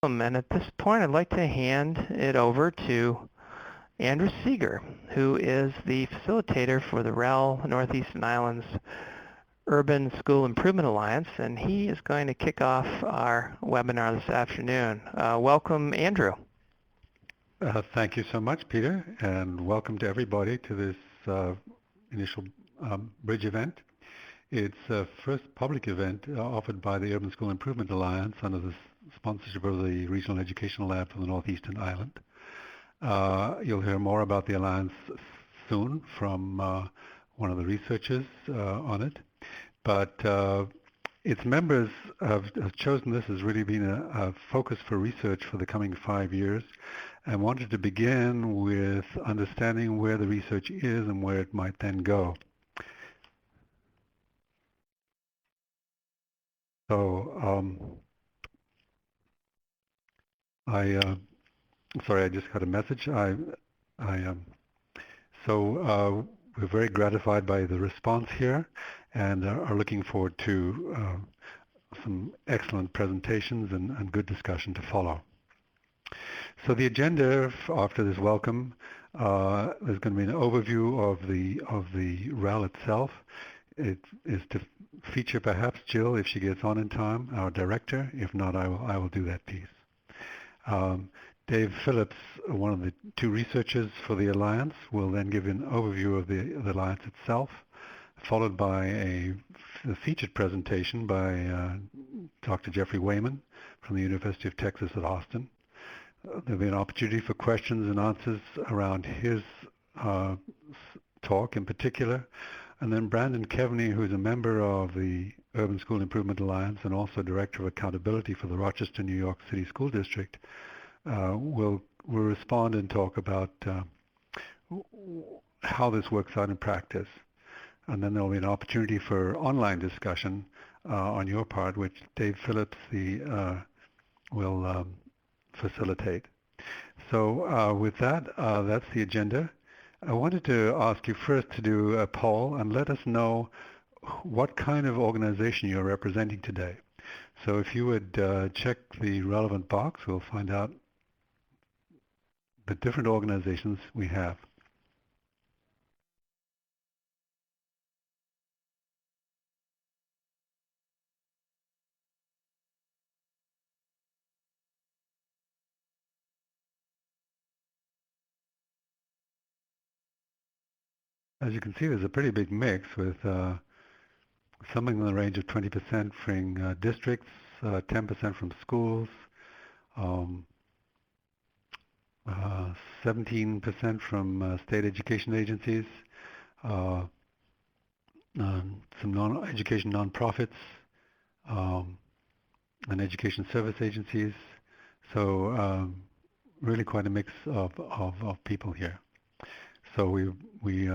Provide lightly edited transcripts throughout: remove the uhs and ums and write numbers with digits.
And at this point, I'd like to hand it over to Andrew Seeger, who is the facilitator for the REL Northeast Islands Urban School Improvement Alliance, and he is going to kick off our webinar this afternoon. Welcome, Andrew. Thank you so much, Peter, and welcome to everybody to this initial bridge event. It's the first public event offered by the Urban School Improvement Alliance under the sponsorship of the Regional Educational Lab for the Northeastern Island. You'll hear more about the Alliance soon from one of the researchers on it, but its members have chosen this as really being a focus for research for the coming 5 years, and wanted to begin with understanding where the research is and where it might then go. So sorry, I just got a message. We're very gratified by the response here and are looking forward to some excellent presentations and good discussion to follow. So the agenda after this welcome, there's going to be an overview of the REL itself. It is to feature perhaps Jill, if she gets on in time, our director. If not, I will do that piece. Dave Phillips, one of the two researchers for the Alliance, will then give an overview of the Alliance itself, followed by a featured presentation by Dr. Jeffery Wayman from the University of Texas at Austin. There'll be an opportunity for questions and answers around his talk in particular. And then Brandon Keveney, who's a member of the Urban School Improvement Alliance and also Director of Accountability for the Rochester, New York City School District, will respond and talk about how this works out in practice. And then there'll be an opportunity for online discussion on your part, which Dave Phillips will facilitate. So with that, that's the agenda. I wanted to ask you first to do a poll and let us know what kind of organization you're representing today. So if you would check the relevant box, we'll find out the different organizations we have. As you can see, there's a pretty big mix with something in the range of 20% from districts, 10% from schools, 17% from state education agencies, some non-education nonprofits, and education service agencies. So really quite a mix of people here. So we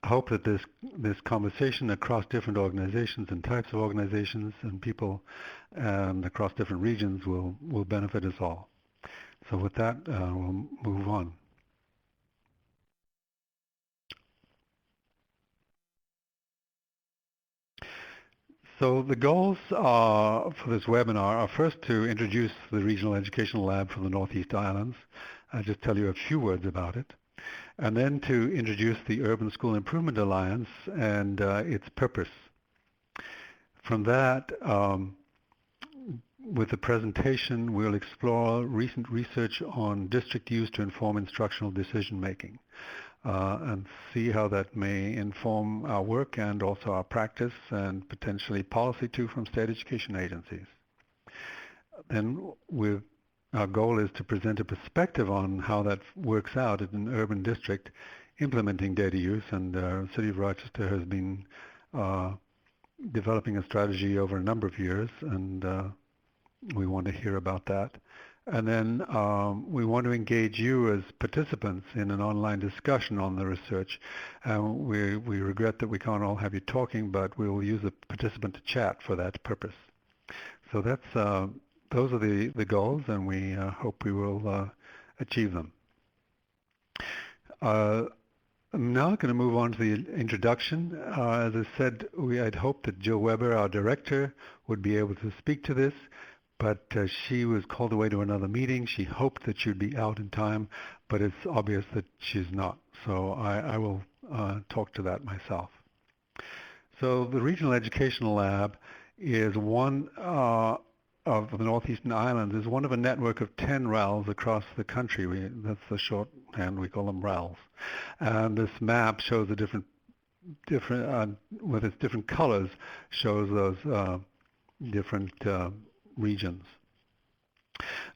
hope that this conversation across different organizations and types of organizations and people and across different regions will benefit us all. So with that, we'll move on. So the goals for this webinar are first to introduce the Regional Educational Lab for the Northeast Islands. I'll just tell you a few words about it. And then to introduce the Urban School Improvement Alliance and its purpose. From that, with the presentation, we'll explore recent research on district use to inform instructional decision-making and see how that may inform our work and also our practice and potentially policy too from state education agencies. Then our goal is to present a perspective on how that works out in an urban district implementing data use, and the City of Rochester has been developing a strategy over a number of years, and we want to hear about that. And then we want to engage you as participants in an online discussion on the research. We regret that we can't all have you talking, but we will use the participant to chat for that purpose. So that's those are the goals, and we hope we will achieve them. I'm now going to move on to the introduction. As I said, I'd hoped that Jill Weber, our director, would be able to speak to this, but she was called away to another meeting. She hoped that she'd be out in time, but it's obvious that she's not. So I will talk to that myself. So the Regional Educational Lab is one of the Northeastern Islands, is one of a network of 10 RELs across the country. That's the shorthand, we call them RELs. And this map shows the different with its different colors, shows those different regions.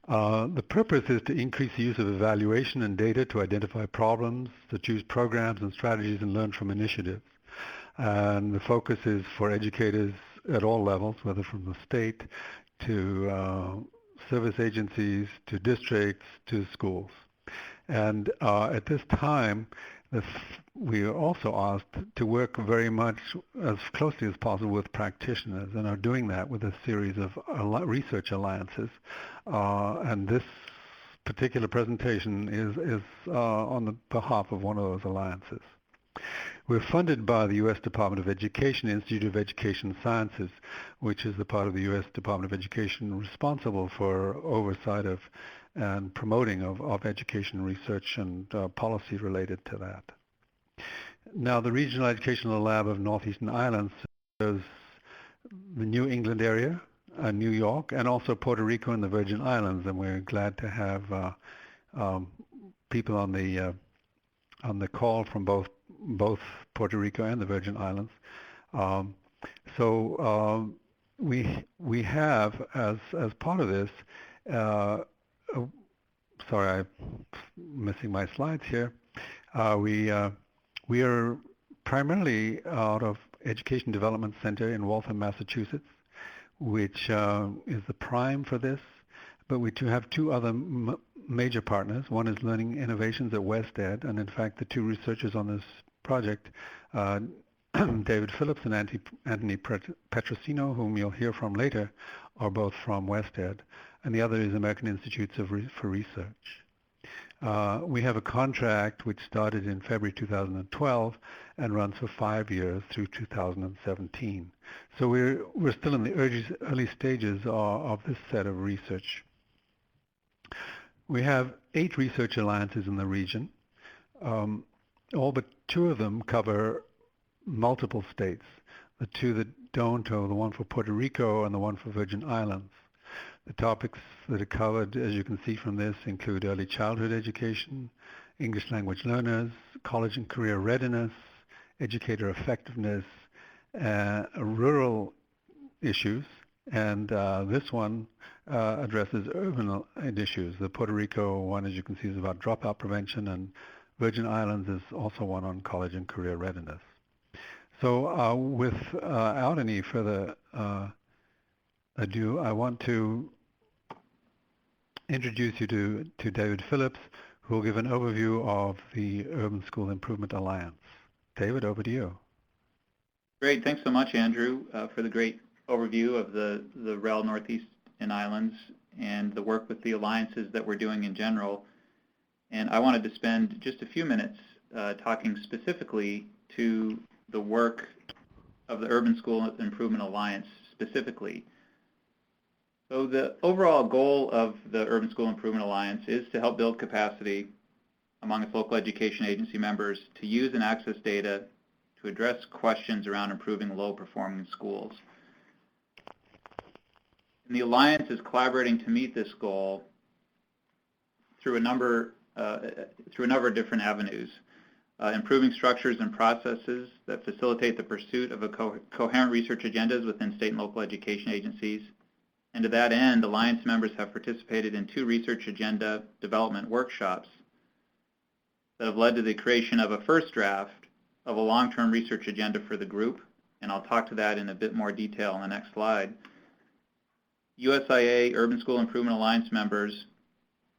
The purpose is to increase the use of evaluation and data to identify problems, to choose programs and strategies, and learn from initiatives. And the focus is for educators at all levels, whether from the state to service agencies, to districts, to schools. And at this time, we are also asked to work very much as closely as possible with practitioners, and are doing that with a series of research alliances. And this particular presentation is on the behalf of one of those alliances. We're funded by the U.S. Department of Education Institute of Education Sciences, which is the part of the U.S. Department of Education responsible for oversight of and promoting of education research and policy related to that. Now, the Regional Educational Lab of Northeastern Islands serves the New England area, New York, and also Puerto Rico and the Virgin Islands, and we're glad to have people on the call from both Puerto Rico and the Virgin Islands. We have, as part of this, sorry, I'm missing my slides here. We are primarily out of Education Development Center in Waltham, Massachusetts, which is the prime for this. But we have two other major partners. One is Learning Innovations at WestEd, and in fact, the two researchers on this project, David Phillips and Anthony Petrosino, whom you'll hear from later, are both from WestEd, and the other is American Institutes for Research. We have a contract which started in February 2012 and runs for 5 years through 2017. So we're still in the early stages of this set of research. We have 8 research alliances in the region. All but 2 of them cover multiple states. The 2 that don't are the one for Puerto Rico and the one for Virgin Islands. The topics that are covered, as you can see from this, include early childhood education, English language learners, college and career readiness, educator effectiveness, rural issues, and this one addresses urban issues. The Puerto Rico one, as you can see, is about dropout prevention, and Virgin Islands is also one on college and career readiness. So without any further ado, I want to introduce you to David Phillips, who will give an overview of the Urban School Improvement Alliance. David, over to you. Great. Thanks so much, Andrew, for the great overview of the REL Northeast Islands and the work with the alliances that we're doing in general. And I wanted to spend just a few minutes talking specifically to the work of the Urban School Improvement Alliance specifically. So the overall goal of the Urban School Improvement Alliance is to help build capacity among its local education agency members to use and access data to address questions around improving low-performing schools. And the Alliance is collaborating to meet this goal through a number of different avenues, improving structures and processes that facilitate the pursuit of coherent research agendas within state and local education agencies. And to that end, Alliance members have participated in 2 research agenda development workshops that have led to the creation of a first draft of a long-term research agenda for the group, and I'll talk to that in a bit more detail on the next slide. USIA Urban School Improvement Alliance members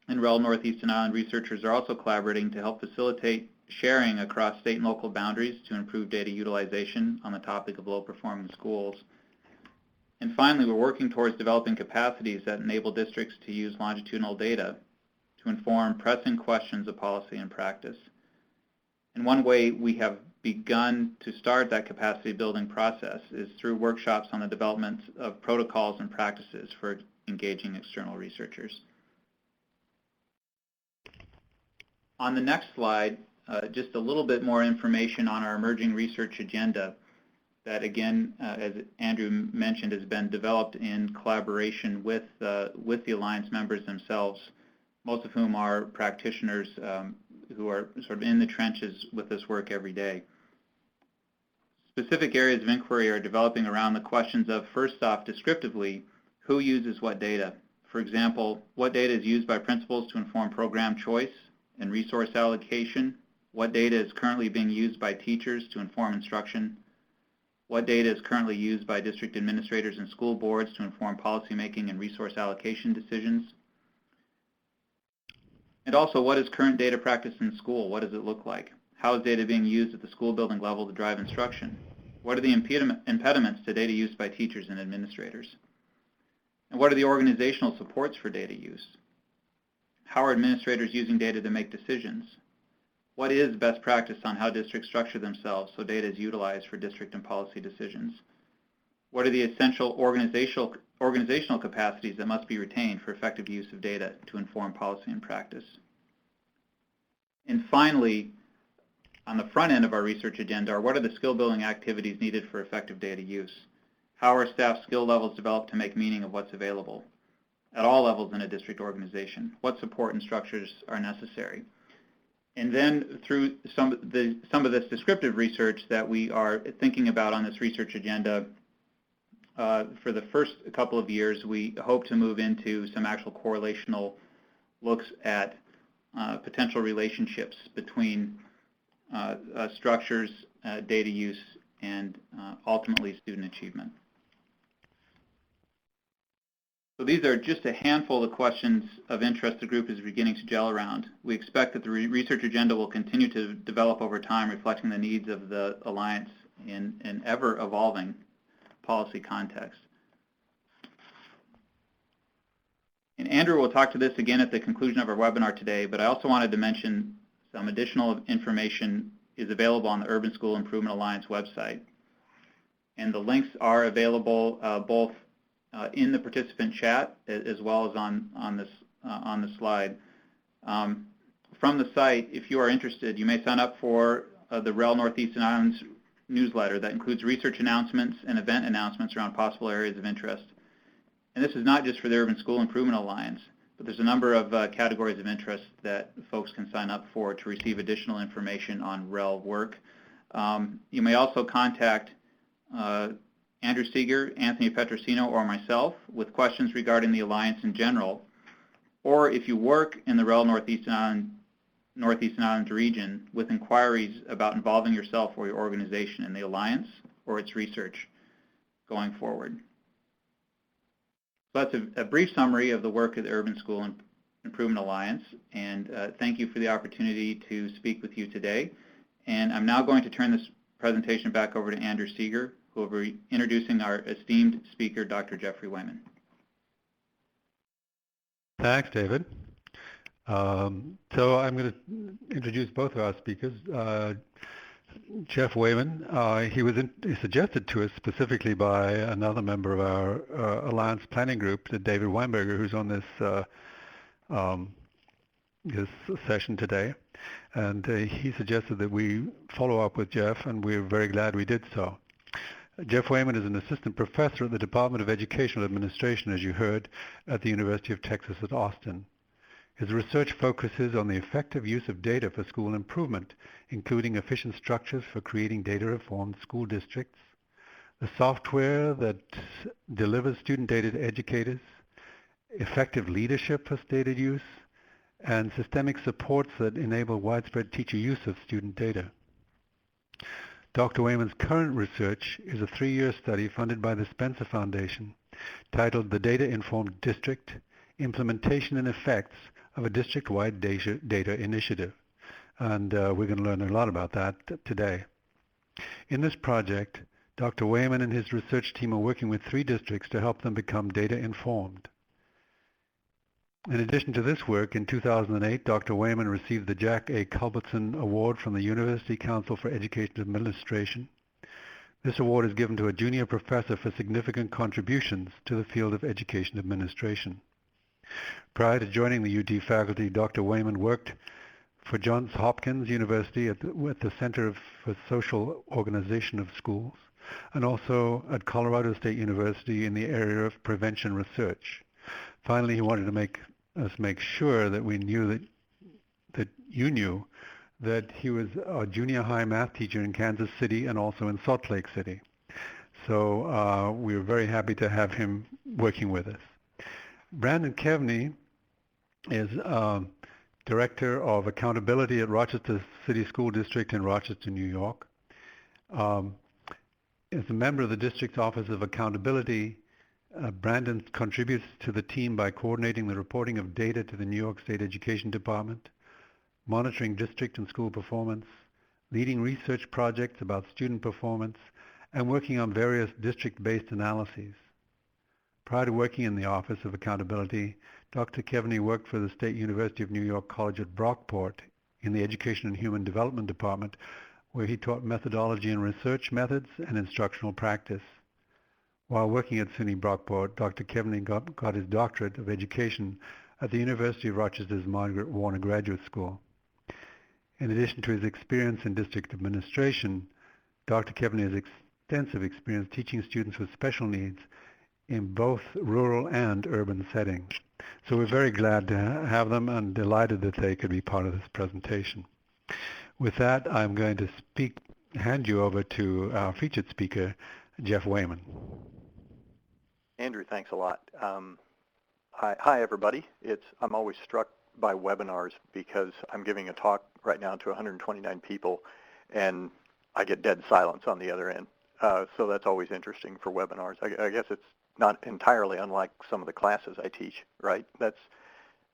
and REL Northeast Island researchers are also collaborating to help facilitate sharing across state and local boundaries to improve data utilization on the topic of low-performing schools. And finally, we're working towards developing capacities that enable districts to use longitudinal data to inform pressing questions of policy and practice. And one way we have begun to start that capacity building process is through workshops on the development of protocols and practices for engaging external researchers. On the next slide, just a little bit more information on our emerging research agenda that, again, as Andrew mentioned, has been developed in collaboration with the Alliance members themselves, most of whom are practitioners who are sort of in the trenches with this work every day. Specific areas of inquiry are developing around the questions of, first off, descriptively, who uses what data? For example, what data is used by principals to inform program choice and resource allocation? What data is currently being used by teachers to inform instruction? What data is currently used by district administrators and school boards to inform policymaking and resource allocation decisions? And also, what is current data practice in school? What does it look like? How is data being used at the school building level to drive instruction? What are the impediments to data use by teachers and administrators? And what are the organizational supports for data use? How are administrators using data to make decisions? What is best practice on how districts structure themselves so data is utilized for district and policy decisions? What are the essential organizational capacities that must be retained for effective use of data to inform policy and practice? And finally, on the front end of our research agenda are what are the skill building activities needed for effective data use? How are staff skill levels developed to make meaning of what's available at all levels in a district organization? What support and structures are necessary? And then through some of this descriptive research that we are thinking about on this research agenda, for the first couple of years, we hope to move into some actual correlational looks at potential relationships between structures, data use, and ultimately student achievement. So these are just a handful of questions of interest the group is beginning to gel around. We expect that the research agenda will continue to develop over time, reflecting the needs of the Alliance in an ever-evolving policy context. And Andrew will talk to this again at the conclusion of our webinar today, but I also wanted to mention some additional information is available on the Urban School Improvement Alliance website. And the links are available both in the participant chat as well as on the slide. From the site, if you are interested, you may sign up for the REL Northeast Islands newsletter that includes research announcements and event announcements around possible areas of interest. And this is not just for the Urban School Improvement Alliance, but there's a number of categories of interest that folks can sign up for to receive additional information on REL work. You may also contact Andrew Seeger, Anthony Petrosino, or myself with questions regarding the Alliance in general, or if you work in the REL Northeast Islands region with inquiries about involving yourself or your organization in the Alliance or its research going forward. So that's a brief summary of the work of the Urban School Improvement Alliance, and thank you for the opportunity to speak with you today. And I'm now going to turn this presentation back over to Andrew Seeger, who will be introducing our esteemed speaker, Dr. Jeffery Wayman. Thanks, David. So I'm going to introduce both of our speakers. Jeff Wayman, he suggested to us specifically by another member of our Alliance Planning Group, David Weinberger, who's on this session today. And he suggested that we follow up with Jeff, and we're very glad we did so. Jeff Wayman is an assistant professor at the Department of Educational Administration, as you heard, at the University of Texas at Austin. His research focuses on the effective use of data for school improvement, including efficient structures for creating data-informed school districts, the software that delivers student data to educators, effective leadership for data use, and systemic supports that enable widespread teacher use of student data. Dr. Wayman's current research is a 3-year study funded by the Spencer Foundation titled The DataInformed District, Implementation and Effects of a District-Wide Data Initiative. And we're going to learn a lot about that today. In this project, Dr. Wayman and his research team are working with 3 districts to help them become data-informed. In addition to this work, in 2008, Dr. Wayman received the Jack A. Culbertson Award from the University Council for Education Administration, This award is given to a junior professor for significant contributions to the field of education administration. Prior to joining the UT faculty, Dr. Wayman worked for Johns Hopkins University at the Center for Social Organization of Schools, and also at Colorado State University in the area of prevention research. Finally, he wanted to make sure that we knew that you knew that he was a junior high math teacher in Kansas City and also in Salt Lake City. So we were very happy to have him working with us. Brandon Kevney is Director of Accountability at Rochester City School District in Rochester, New York. As a member of the district's Office of Accountability, Brandon contributes to the team by coordinating the reporting of data to the New York State Education Department, monitoring district and school performance, leading research projects about student performance, and working on various district-based analyses. Prior to working in the Office of Accountability, Dr. Kevney worked for the State University of New York College at Brockport in the Education and Human Development Department, where he taught methodology and research methods and instructional practice. While working at SUNY Brockport, Dr. Kevney got his doctorate of education at the University of Rochester's Margaret Warner Graduate School. In addition to his experience in district administration, Dr. Kevney has extensive experience teaching students with special needs in both rural and urban settings. So we're very glad to have them and delighted that they could be part of this presentation. With that, I'm going to hand you over to our featured speaker, Jeff Wayman. Andrew, thanks a lot. Hi, everybody. I'm always struck by webinars because I'm giving a talk right now to 129 people, and I get dead silence on the other end. So that's always interesting for webinars. I guess it's not entirely unlike some of the classes I teach, right? That's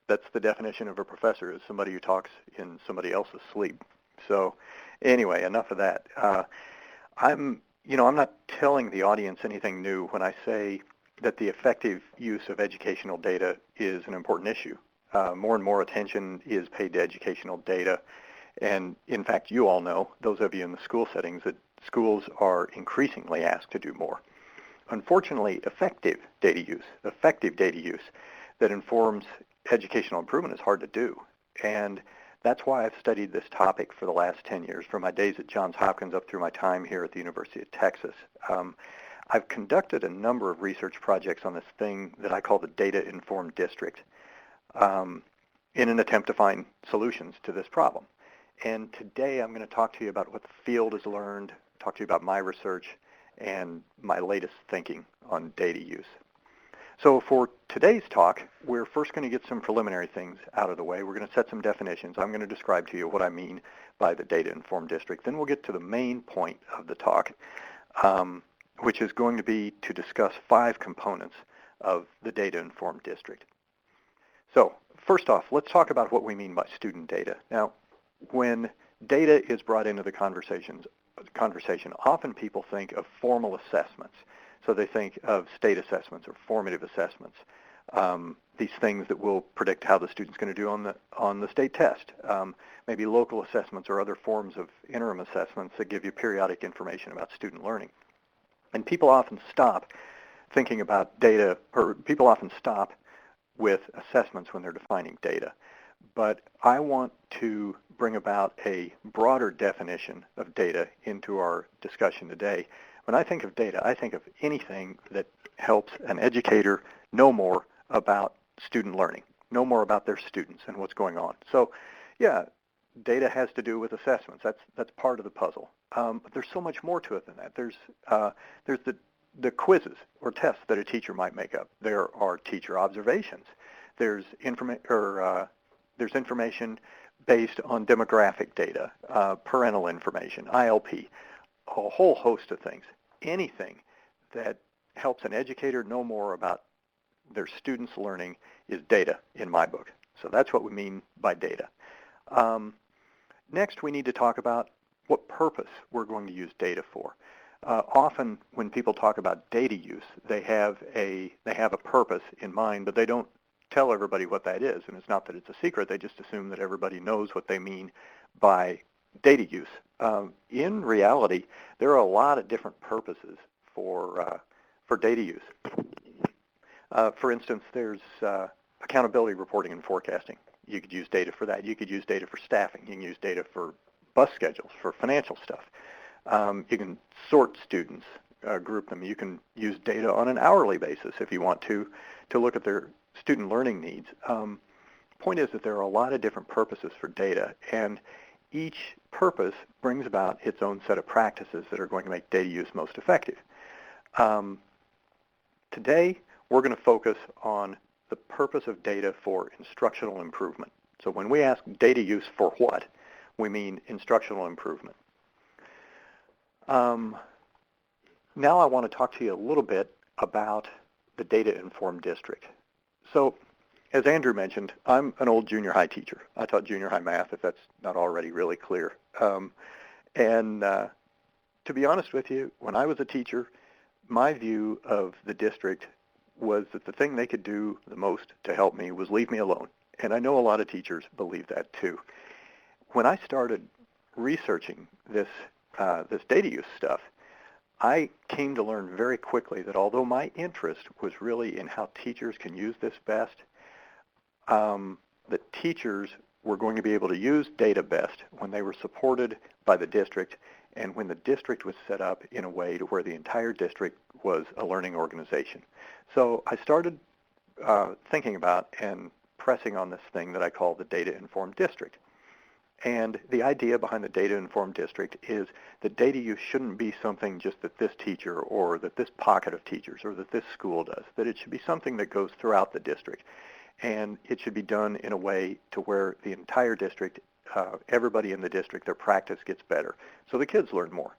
the definition of a professor, is somebody who talks in somebody else's sleep. So anyway, enough of that. I'm not telling the audience anything new when I say that the effective use of educational data is an important issue. More and more attention is paid to educational data. And in fact, you all know, those of you in the school settings, that schools are increasingly asked to do more. Unfortunately, effective data use that informs educational improvement is hard to do. And that's why I've studied this topic for the last 10 years, from my days at Johns Hopkins up through my time here at the University of Texas. I've conducted a number of research projects on this thing that I call the DataInformed District in an attempt to find solutions to this problem. And today I'm going to talk to you about what the field has learned, talk to you about my research, and my latest thinking on data use. So for today's talk, we're first going to get some preliminary things out of the way. We're going to set some definitions. I'm going to describe to you what I mean by the data-informed district. Then we'll get to the main point of the talk, which is going to be to discuss 5 components of the data-informed district. So first off, let's talk about what we mean by student data. Now, when data is brought into the conversation, often people think of formal assessments. So they think of state assessments or formative assessments, these things that will predict how the student's going to do on the state test, maybe local assessments or other forms of interim assessments that give you periodic information about student learning. And people often stop thinking about data, or people often stop with assessments when they're defining data. But I want to bring about a broader definition of data into our discussion today. When I think of data, I think of anything that helps an educator know more about student learning, know more about their students and what's going on. So, yeah, data has to do with assessments. That's part of the puzzle. But there's so much more to it than that. There's the quizzes or tests that a teacher might make up. There are teacher observations. There's information based on demographic data, parental information, ILP, a whole host of things. Anything that helps an educator know more about their students' learning is data in my book. So that's what we mean by data. Next, we need to talk about what purpose we're going to use data for. Often when people talk about data use, they have a purpose in mind, but they don't tell everybody what that is. And it's not that it's a secret. They just assume that everybody knows what they mean by data use. In reality, there are a lot of different purposes for data use. For instance, there's accountability reporting and forecasting. You could use data for that. You could use data for staffing. You can use data for bus schedules, for financial stuff. You can sort students, group them. You can use data on an hourly basis if you want to look at their student learning needs. Point is that there are a lot of different purposes for data, and each purpose brings about its own set of practices that are going to make data use most effective. Today, we're going to focus on the purpose of data for instructional improvement. So when we ask data use for what, we mean instructional improvement. Now I want to talk to you a little bit about the DataInformed District. So as Andrew mentioned, I'm an old junior high teacher. I taught junior high math, if that's not already really clear. To be honest with you, when I was a teacher, my view of the district was that the thing they could do the most to help me was leave me alone. And I know a lot of teachers believe that too. When I started researching this data use stuff, I came to learn very quickly that although my interest was really in how teachers can use this best, that teachers were going to be able to use data best when they were supported by the district and when the district was set up in a way to where the entire district was a learning organization. So I started thinking about and pressing on this thing that I call the DataInformed District. And the idea behind the DataInformed District is that data use shouldn't be something just that this teacher or that this pocket of teachers or that this school does, that it should be something that goes throughout the district. And it should be done in a way to where the entire district, everybody in the district, their practice gets better. So the kids learn more.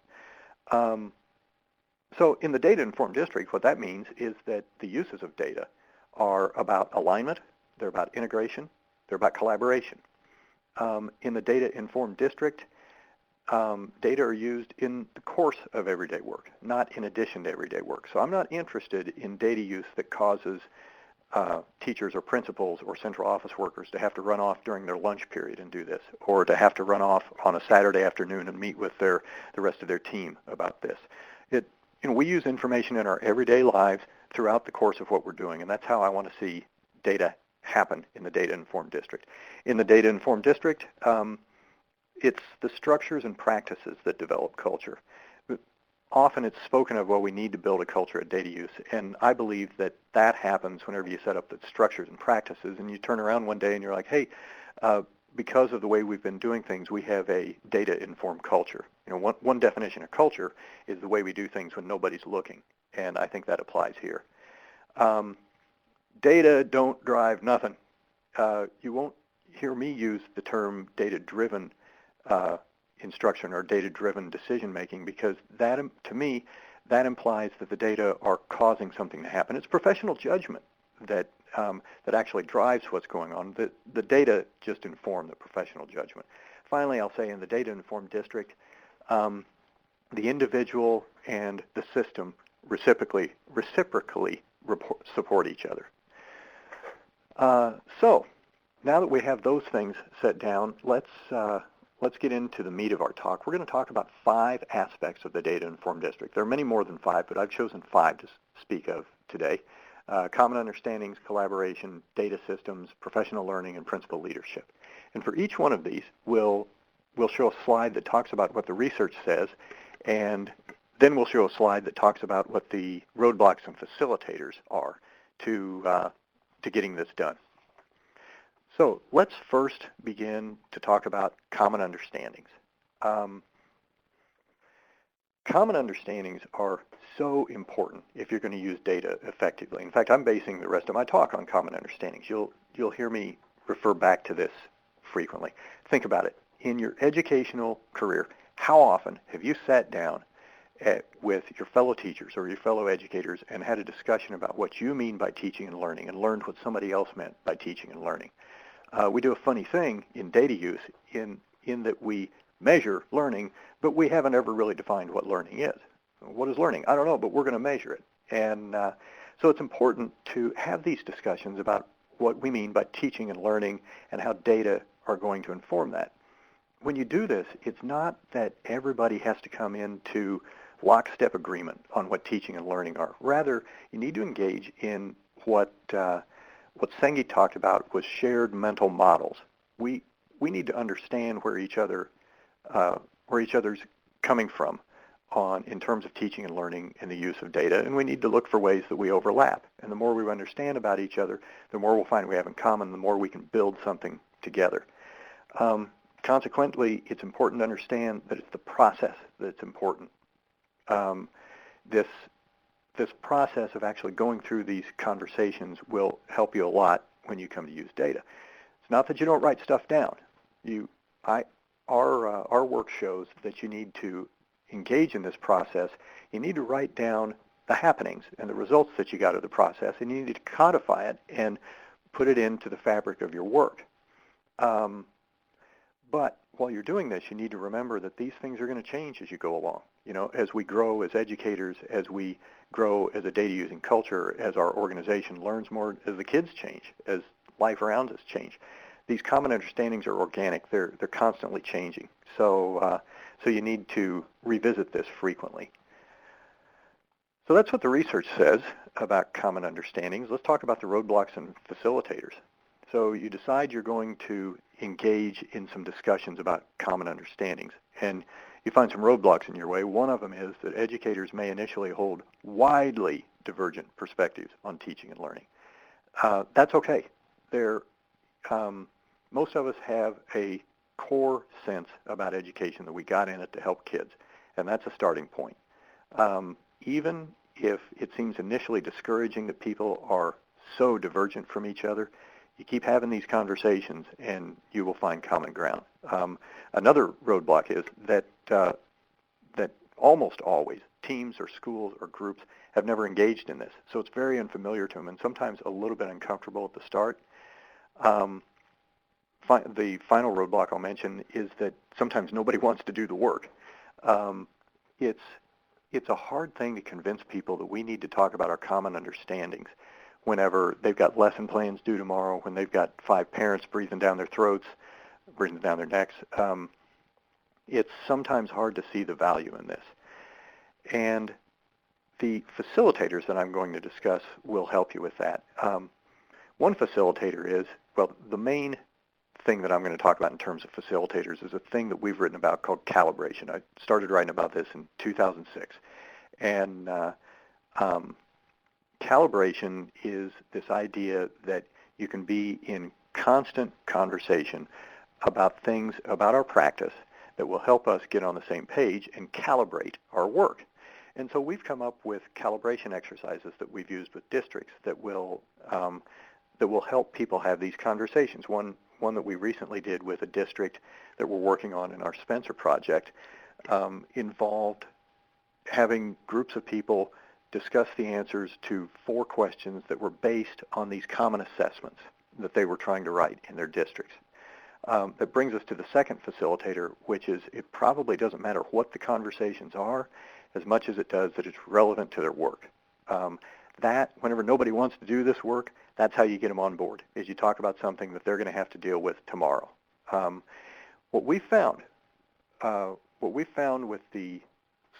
So in the DataInformed District, what that means is that the uses of data are about alignment, they're about integration, they're about collaboration. In the DataInformed District, data are used in the course of everyday work, not in addition to everyday work. So I'm not interested in data use that causes teachers or principals or central office workers to have to run off during their lunch period and do this, or to have to run off on a Saturday afternoon and meet with the rest of their team about this. We use information in our everyday lives throughout the course of what we're doing, and that's how I want to see data happen in the DataInformed District. In the DataInformed District, it's the structures and practices that develop culture. Often it's spoken of, well, we need to build a culture of data use, and I believe that that happens whenever you set up the structures and practices, and you turn around one day and you're like, hey, because of the way we've been doing things, we have a data-informed culture. One definition of culture is the way we do things when nobody's looking, and I think that applies here. Data don't drive nothing. You won't hear me use the term data-driven instruction or data-driven decision-making because that, to me, that implies that the data are causing something to happen. It's professional judgment that actually drives what's going on. The data just inform the professional judgment. Finally, I'll say in the data-informed district, the individual and the system reciprocally support each other. So now that we have those things set down, let's get into the meat of our talk. We're going to talk about 5 aspects of the data-informed district. There are many more than 5, but I've chosen 5 to speak of today. Common understandings, collaboration, data systems, professional learning, and principal leadership. And for each one of these, we'll show a slide that talks about what the research says, and then we'll show a slide that talks about what the roadblocks and facilitators are to getting this done. So let's first begin to talk about common understandings. Common understandings are so important if you're going to use data effectively. In fact, I'm basing the rest of my talk on common understandings. You'll hear me refer back to this frequently. Think about it. In your educational career, how often have you sat down with your fellow teachers or your fellow educators and had a discussion about what you mean by teaching and learning and learned what somebody else meant by teaching and learning? We do a funny thing in data use in that we measure learning, but we haven't ever really defined what learning is. What is learning? I don't know, but we're going to measure it. And so it's important to have these discussions about what we mean by teaching and learning and how data are going to inform that. when you do this, it's not that everybody has to come into lockstep agreement on what teaching and learning are. Rather, you need to engage in what Sengi talked about was shared mental models. We need to understand where each other's coming from in terms of teaching and learning and the use of data, and we need to look for ways that we overlap. And the more we understand about each other, the more we'll find we have in common, the more we can build something together. Consequently, it's important to understand that it's the process that's important. This process of actually going through these conversations will help you a lot when you come to use data. It's not that you don't write stuff down. Our work shows that you need to engage in this process. You need to write down the happenings and the results that you got of the process, and you need to codify it and put it into the fabric of your work. But while you're doing this, you need to remember that these things are going to change as you go along. You know, as we grow as educators, as we grow as a data-using culture, as our organization learns more, as the kids change, as life around us change. These common understandings are organic. They're constantly changing. So you need to revisit this frequently. So that's what the research says about common understandings. Let's talk about the roadblocks and facilitators. So you decide you're going to engage in some discussions about common understandings, and you find some roadblocks in your way. One of them is that educators may initially hold widely divergent perspectives on teaching and learning. That's okay. Most of us have a core sense about education that we got in it to help kids, and that's a starting point. Even if it seems initially discouraging that people are so divergent from each other, you keep having these conversations and you will find common ground. Another roadblock is that almost always teams or schools or groups have never engaged in this. So it's very unfamiliar to them and sometimes a little bit uncomfortable at the start. The final roadblock I'll mention is that sometimes nobody wants to do the work. It's a hard thing to convince people that we need to talk about our common understandings whenever they've got lesson plans due tomorrow, when they've got 5 parents breathing down their throats, breathing down their necks. It's sometimes hard to see the value in this. And the facilitators that I'm going to discuss will help you with that. One facilitator is, well, the main thing that I'm going to talk about in terms of facilitators is a thing that we've written about called calibration. I started writing about this in 2006. And calibration is this idea that you can be in constant conversation about things about our practice that will help us get on the same page and calibrate our work. And so we've come up with calibration exercises that we've used with districts that will help people have these conversations. One that we recently did with a district that we're working on in our Spencer project involved having groups of people discuss the answers to 4 questions that were based on these common assessments that they were trying to write in their districts. That brings us to the second facilitator, which is it probably doesn't matter what the conversations are as much as it does that it's relevant to their work. That, whenever nobody wants to do this work, that's how you get them on board, is you talk about something that they're going to have to deal with tomorrow. What we found with the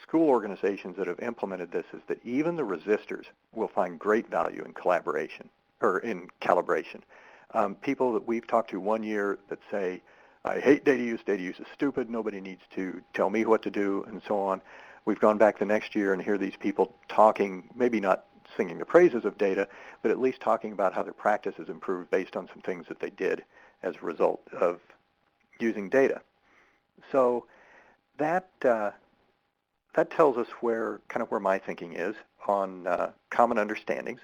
school organizations that have implemented this is that even the resistors will find great value in collaboration or in calibration. People that we've talked to one year that say, I hate data use is stupid, nobody needs to tell me what to do, and so on. We've gone back the next year and hear these people talking, maybe not singing the praises of data, but at least talking about how their practice has improved based on some things that they did as a result of using data. So that tells us where my thinking is on common understandings.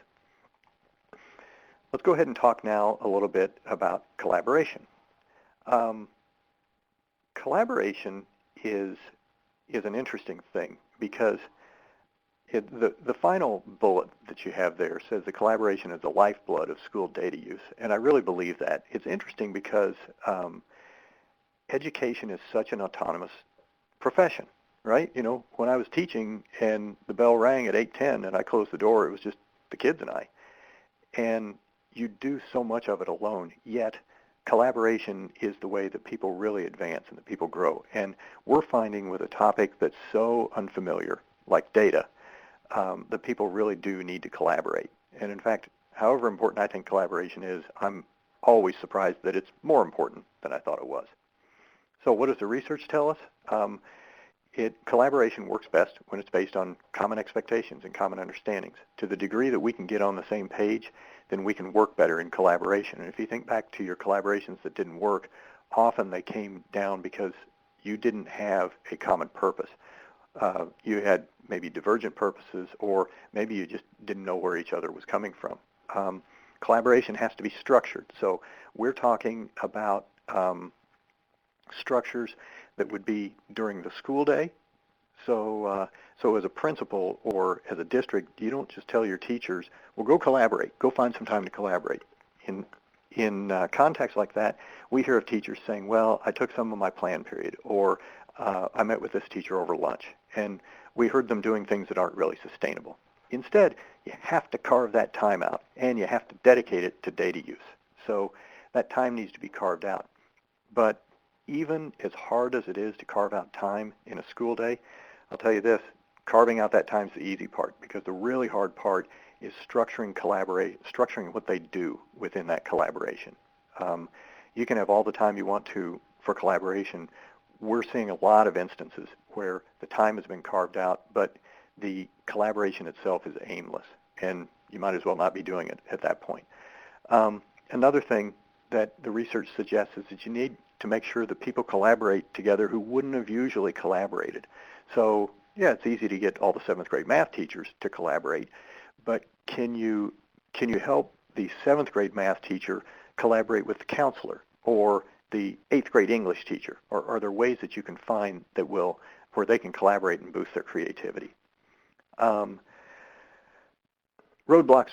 Let's go ahead and talk now a little bit about collaboration. Collaboration is an interesting thing because the final bullet that you have there says the collaboration is the lifeblood of school data use, and I really believe that. It's interesting because education is such an autonomous profession, right? You know, when I was teaching and the bell rang at 8:10 and I closed the door, it was just the kids and I. And you do so much of it alone, yet collaboration is the way that people really advance and that people grow. And we're finding with a topic that's so unfamiliar, like data, that people really do need to collaborate. And in fact, however important I think collaboration is, I'm always surprised that it's more important than I thought it was. So what does the research tell us? Collaboration works best when it's based on common expectations and common understandings. To the degree that we can get on the same page, then we can work better in collaboration. And if you think back to your collaborations that didn't work, often they came down because you didn't have a common purpose. You had maybe divergent purposes, or maybe you just didn't know where each other was coming from. Collaboration has to be structured. So we're talking about structures that would be during the school day. So as a principal or as a district, you don't just tell your teachers, well, go collaborate, go find some time to collaborate. In contexts like that, we hear of teachers saying, well, I took some of my plan period, or I met with this teacher over lunch, and we heard them doing things that aren't really sustainable. Instead, you have to carve that time out, and you have to dedicate it to data use. So that time needs to be carved out. But even as hard as it is to carve out time in a school day, I'll tell you this, carving out that time is the easy part, because the really hard part is structuring what they do within that collaboration. You can have all the time you want to for collaboration. We're seeing a lot of instances where the time has been carved out, but the collaboration itself is aimless, and you might as well not be doing it at that point. Another thing that the research suggests is that you need to make sure that people collaborate together who wouldn't have usually collaborated. So, yeah, it's easy to get all the 7th grade math teachers to collaborate, but can you help the 7th grade math teacher collaborate with the counselor or the 8th grade English teacher? Or are there ways that you can find where they can collaborate and boost their creativity? Roadblocks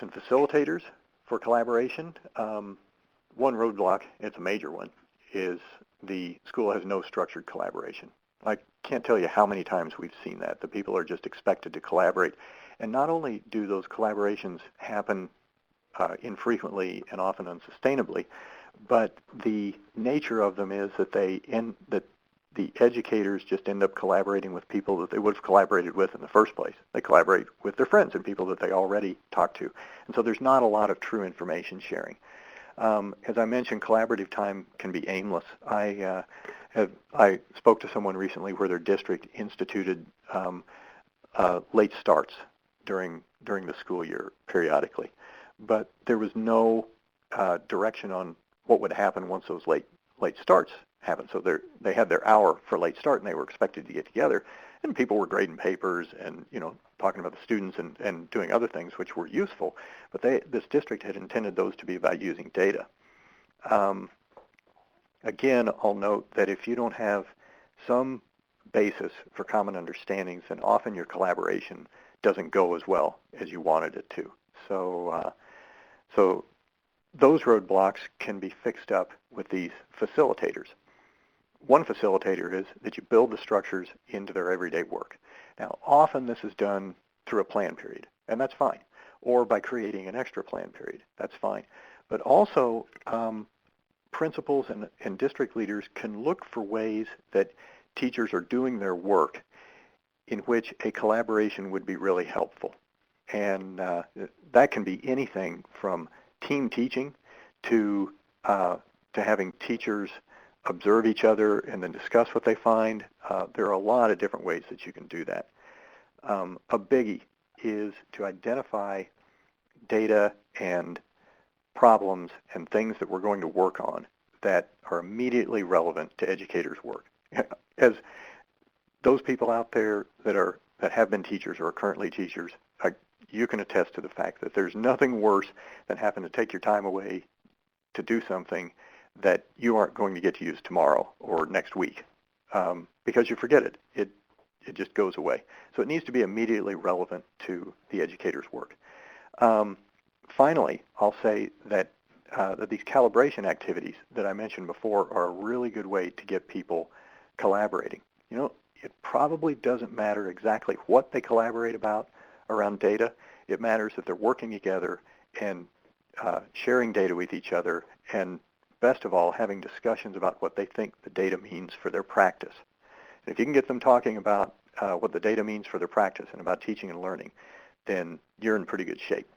and facilitators for collaboration. One roadblock, it's a major one, is the school has no structured collaboration. I can't tell you how many times we've seen that. The people are just expected to collaborate. And not only do those collaborations happen infrequently and often unsustainably, but the nature of them is that the educators just end up collaborating with people that they would have collaborated with in the first place. They collaborate with their friends and people that they already talked to. And so there's not a lot of true information sharing. As I mentioned, collaborative time can be aimless. I spoke to someone recently where their district instituted late starts during the school year periodically, but there was no direction on what would happen once those late starts happened. So they had their hour for late start, and they were expected to get together, and people were grading papers and talking about the students and doing other things which were useful. But this district had intended those to be about using data. Again, I'll note that if you don't have some basis for common understandings, then often your collaboration doesn't go as well as you wanted it to. So those roadblocks can be fixed up with these facilitators. One facilitator is that you build the structures into their everyday work. Now, often this is done through a plan period, and that's fine, or by creating an extra plan period. That's fine. But also, principals and district leaders can look for ways that teachers are doing their work in which a collaboration would be really helpful. And that can be anything from team teaching to having teachers observe each other and then discuss what they find. There are a lot of different ways that you can do that. A biggie is to identify data and problems and things that we're going to work on that are immediately relevant to educators' work. As those people out there that have been teachers or are currently teachers, you can attest to the fact that there's nothing worse than having to take your time away to do something that you aren't going to get to use tomorrow or next week because you forget it. It just goes away. So it needs to be immediately relevant to the educator's work. Finally, I'll say that these calibration activities that I mentioned before are a really good way to get people collaborating. It probably doesn't matter exactly what they collaborate about around data. It matters that they're working together and sharing data with each other and best of all, having discussions about what they think the data means for their practice. And if you can get them talking about what the data means for their practice and about teaching and learning, then you're in pretty good shape.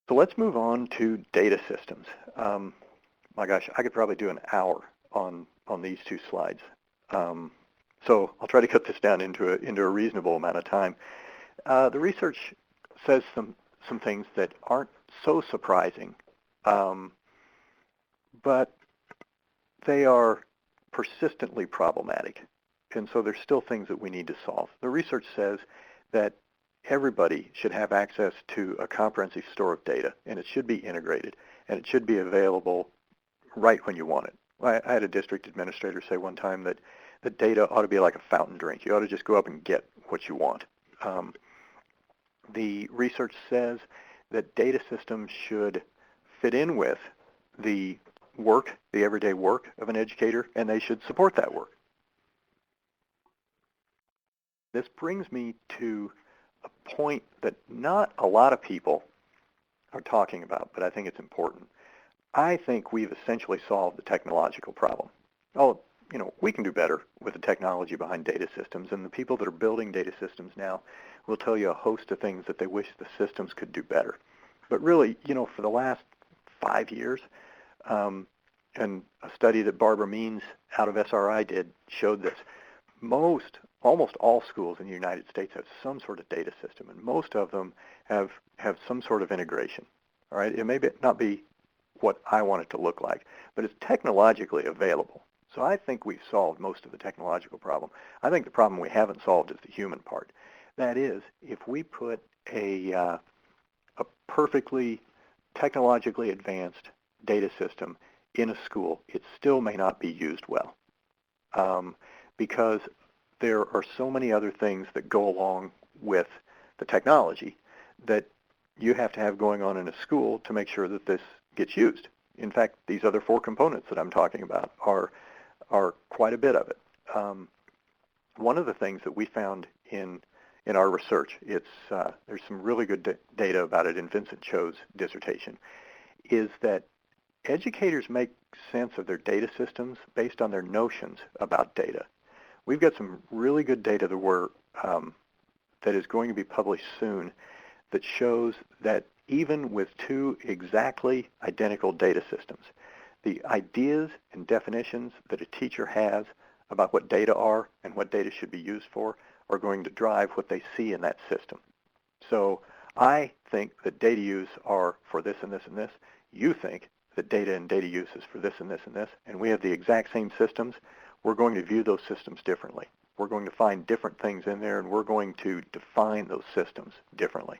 So let's move on to data systems. My gosh, I could probably do an hour on these two slides. So I'll try to cut this down into a reasonable amount of time. The research says some things that aren't so surprising, but they are persistently problematic. And so there's still things that we need to solve. The research says that everybody should have access to a comprehensive store of data, and it should be integrated, and it should be available right when you want it. I had a district administrator say one time that the data ought to be like a fountain drink. You ought to just go up and get what you want. The research says that data systems should fit in with the work, the everyday work of an educator, and they should support that work. This brings me to a point that not a lot of people are talking about, but I think it's important. I think we've essentially solved the technological problem. Oh, we can do better with the technology behind data systems, and the people that are building data systems now will tell you a host of things that they wish the systems could do better. But really, for the last 5 years, and a study that Barbara Means out of SRI did showed this, almost all schools in the United States have some sort of data system, and most of them have some sort of integration. All right, it may not be what I want it to look like, but it's technologically available. So I think we've solved most of the technological problem. I think the problem we haven't solved is the human part. That is, if we put a perfectly technologically advanced data system in a school, it still may not be used well, because there are so many other things that go along with the technology that you have to have going on in a school to make sure that this gets used. In fact, these other 4 components that I'm talking about are quite a bit of it. One of the things that we found in our research, there's some really good data about it in Vincent Cho's dissertation, is that educators make sense of their data systems based on their notions about data. We've got some really good data that is going to be published soon that shows that even with 2 exactly identical data systems, the ideas and definitions that a teacher has about what data are and what data should be used for are going to drive what they see in that system. So I think that data use are for this and this and this. You think that data and data use is for this and this and this, and we have the exact same systems. We're going to view those systems differently. We're going to find different things in there, and we're going to define those systems differently.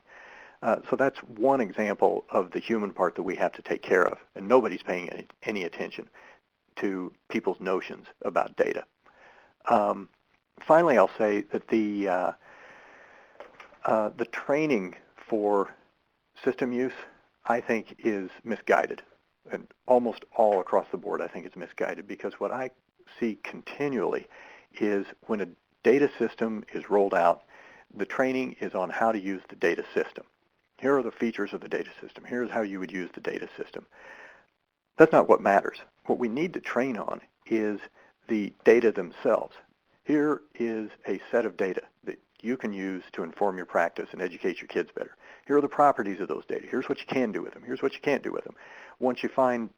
So that's one example of the human part that we have to take care of, and nobody's paying any attention to people's notions about data. Finally, I'll say that the training for system use, I think, is misguided, and almost all across the board I think it's misguided, because what I see continually is when a data system is rolled out, the training is on how to use the data system. Here are the features of the data system. Here's how you would use the data system. That's not what matters. What we need to train on is the data themselves. Here is a set of data that you can use to inform your practice and educate your kids better. Here are the properties of those data. Here's what you can do with them. Here's what you can't do with them. Once you find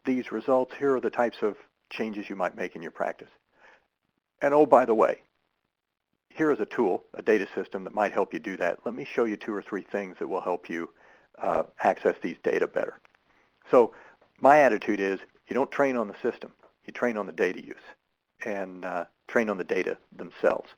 these results, here are the types of changes you might make in your practice. And oh, by the way, here is a tool, a data system that might help you do that. Let me show you 2 or 3 things that will help you access these data better. So my attitude is you don't train on the system. You train on the data use and train on the data themselves.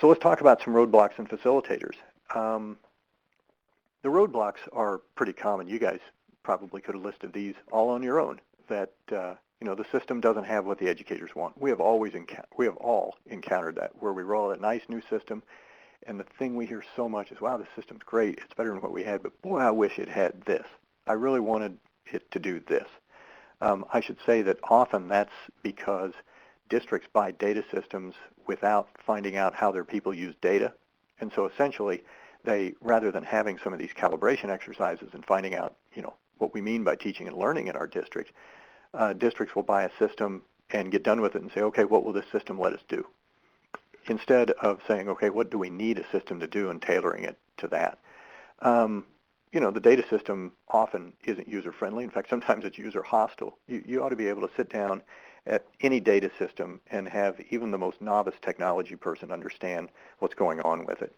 So let's talk about some roadblocks and facilitators. The roadblocks are pretty common. You guys probably could have listed these all on your own, that the system doesn't have what the educators want. We have all encountered that, where we roll out a nice new system, and the thing we hear so much is, wow, this system's great. It's better than what we had, but boy, I wish it had this. I really wanted it to do this. I should say that often that's because districts buy data systems without finding out how their people use data. And so essentially, they, rather than having some of these calibration exercises and finding out, what we mean by teaching and learning in our district, districts will buy a system and get done with it and say, okay, what will this system let us do? Instead of saying, okay, what do we need a system to do and tailoring it to that. The data system often isn't user-friendly. In fact, sometimes it's user-hostile. You ought to be able to sit down at any data system and have even the most novice technology person understand what's going on with it.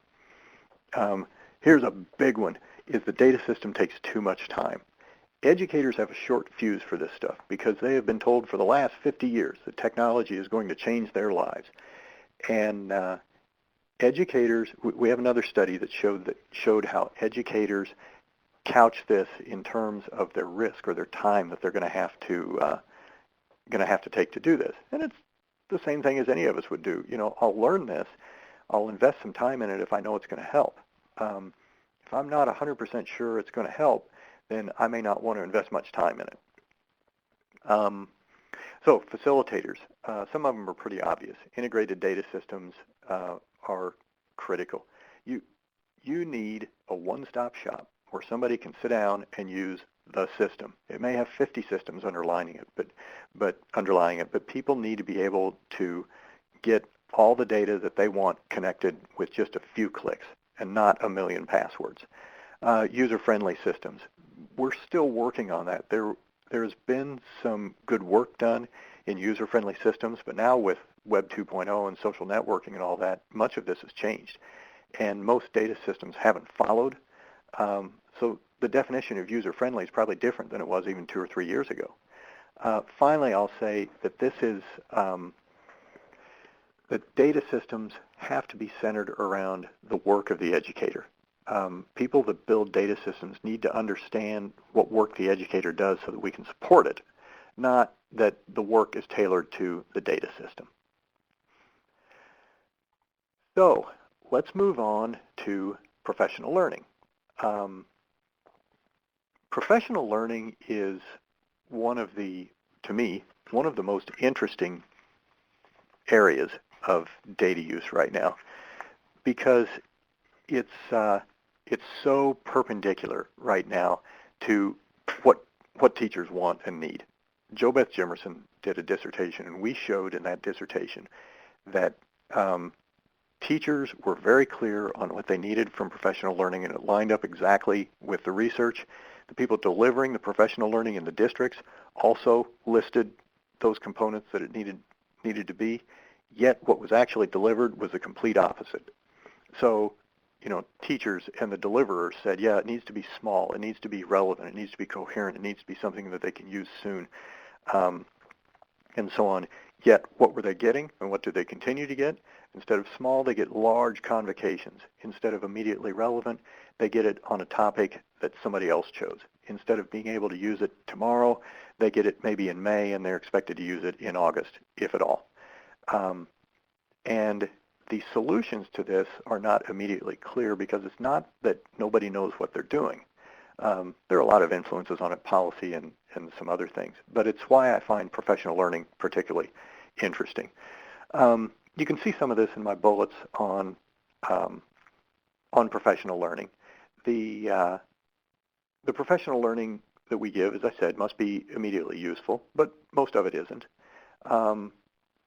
Here's a big one, is the data system takes too much time. Educators have a short fuse for this stuff because they have been told for the last 50 years that technology is going to change their lives. And educators, we have another study that showed how educators couch this in terms of their risk or their time that they're going to have to take to do this. And it's the same thing as any of us would do. I'll learn this. I'll invest some time in it if I know it's going to help. If I'm not 100% sure it's going to help, then I may not want to invest much time in it. So facilitators, some of them are pretty obvious. Integrated data systems are critical. You need a one-stop shop where somebody can sit down and use the system. It may have 50 systems underlying it, but people need to be able to get all the data that they want connected with just a few clicks and not a million passwords. User-friendly systems. We're still working on that. There's been some good work done in user-friendly systems, but now with Web 2.0 and social networking and all that, much of this has changed. And most data systems haven't followed. So the definition of user-friendly is probably different than it was even 2 or 3 years ago. Finally, I'll say that this is that data systems have to be centered around the work of the educator. People that build data systems need to understand what work the educator does so that we can support it, not that the work is tailored to the data system. So let's move on to professional learning. Professional learning is to me, one of the most interesting areas of data use right now because it's so perpendicular right now to what teachers want and need. JoBeth Jimerson did a dissertation, and we showed in that dissertation that teachers were very clear on what they needed from professional learning, and it lined up exactly with the research. The people delivering the professional learning in the districts also listed those components that it needed to be, yet what was actually delivered was the complete opposite. So, teachers and the deliverers said, yeah, it needs to be small, it needs to be relevant, it needs to be coherent, it needs to be something that they can use soon, and so on. Yet, what were they getting, and what do they continue to get? Instead of small, they get large convocations. Instead of immediately relevant, they get it on a topic that somebody else chose. Instead of being able to use it tomorrow, they get it maybe in May, and they're expected to use it in August, if at all. And the solutions to this are not immediately clear because it's not that nobody knows what they're doing. There are a lot of influences on it, policy and some other things, but it's why I find professional learning particularly interesting. You can see some of this in my bullets on professional learning. The professional learning that we give, as I said, must be immediately useful, but most of it isn't.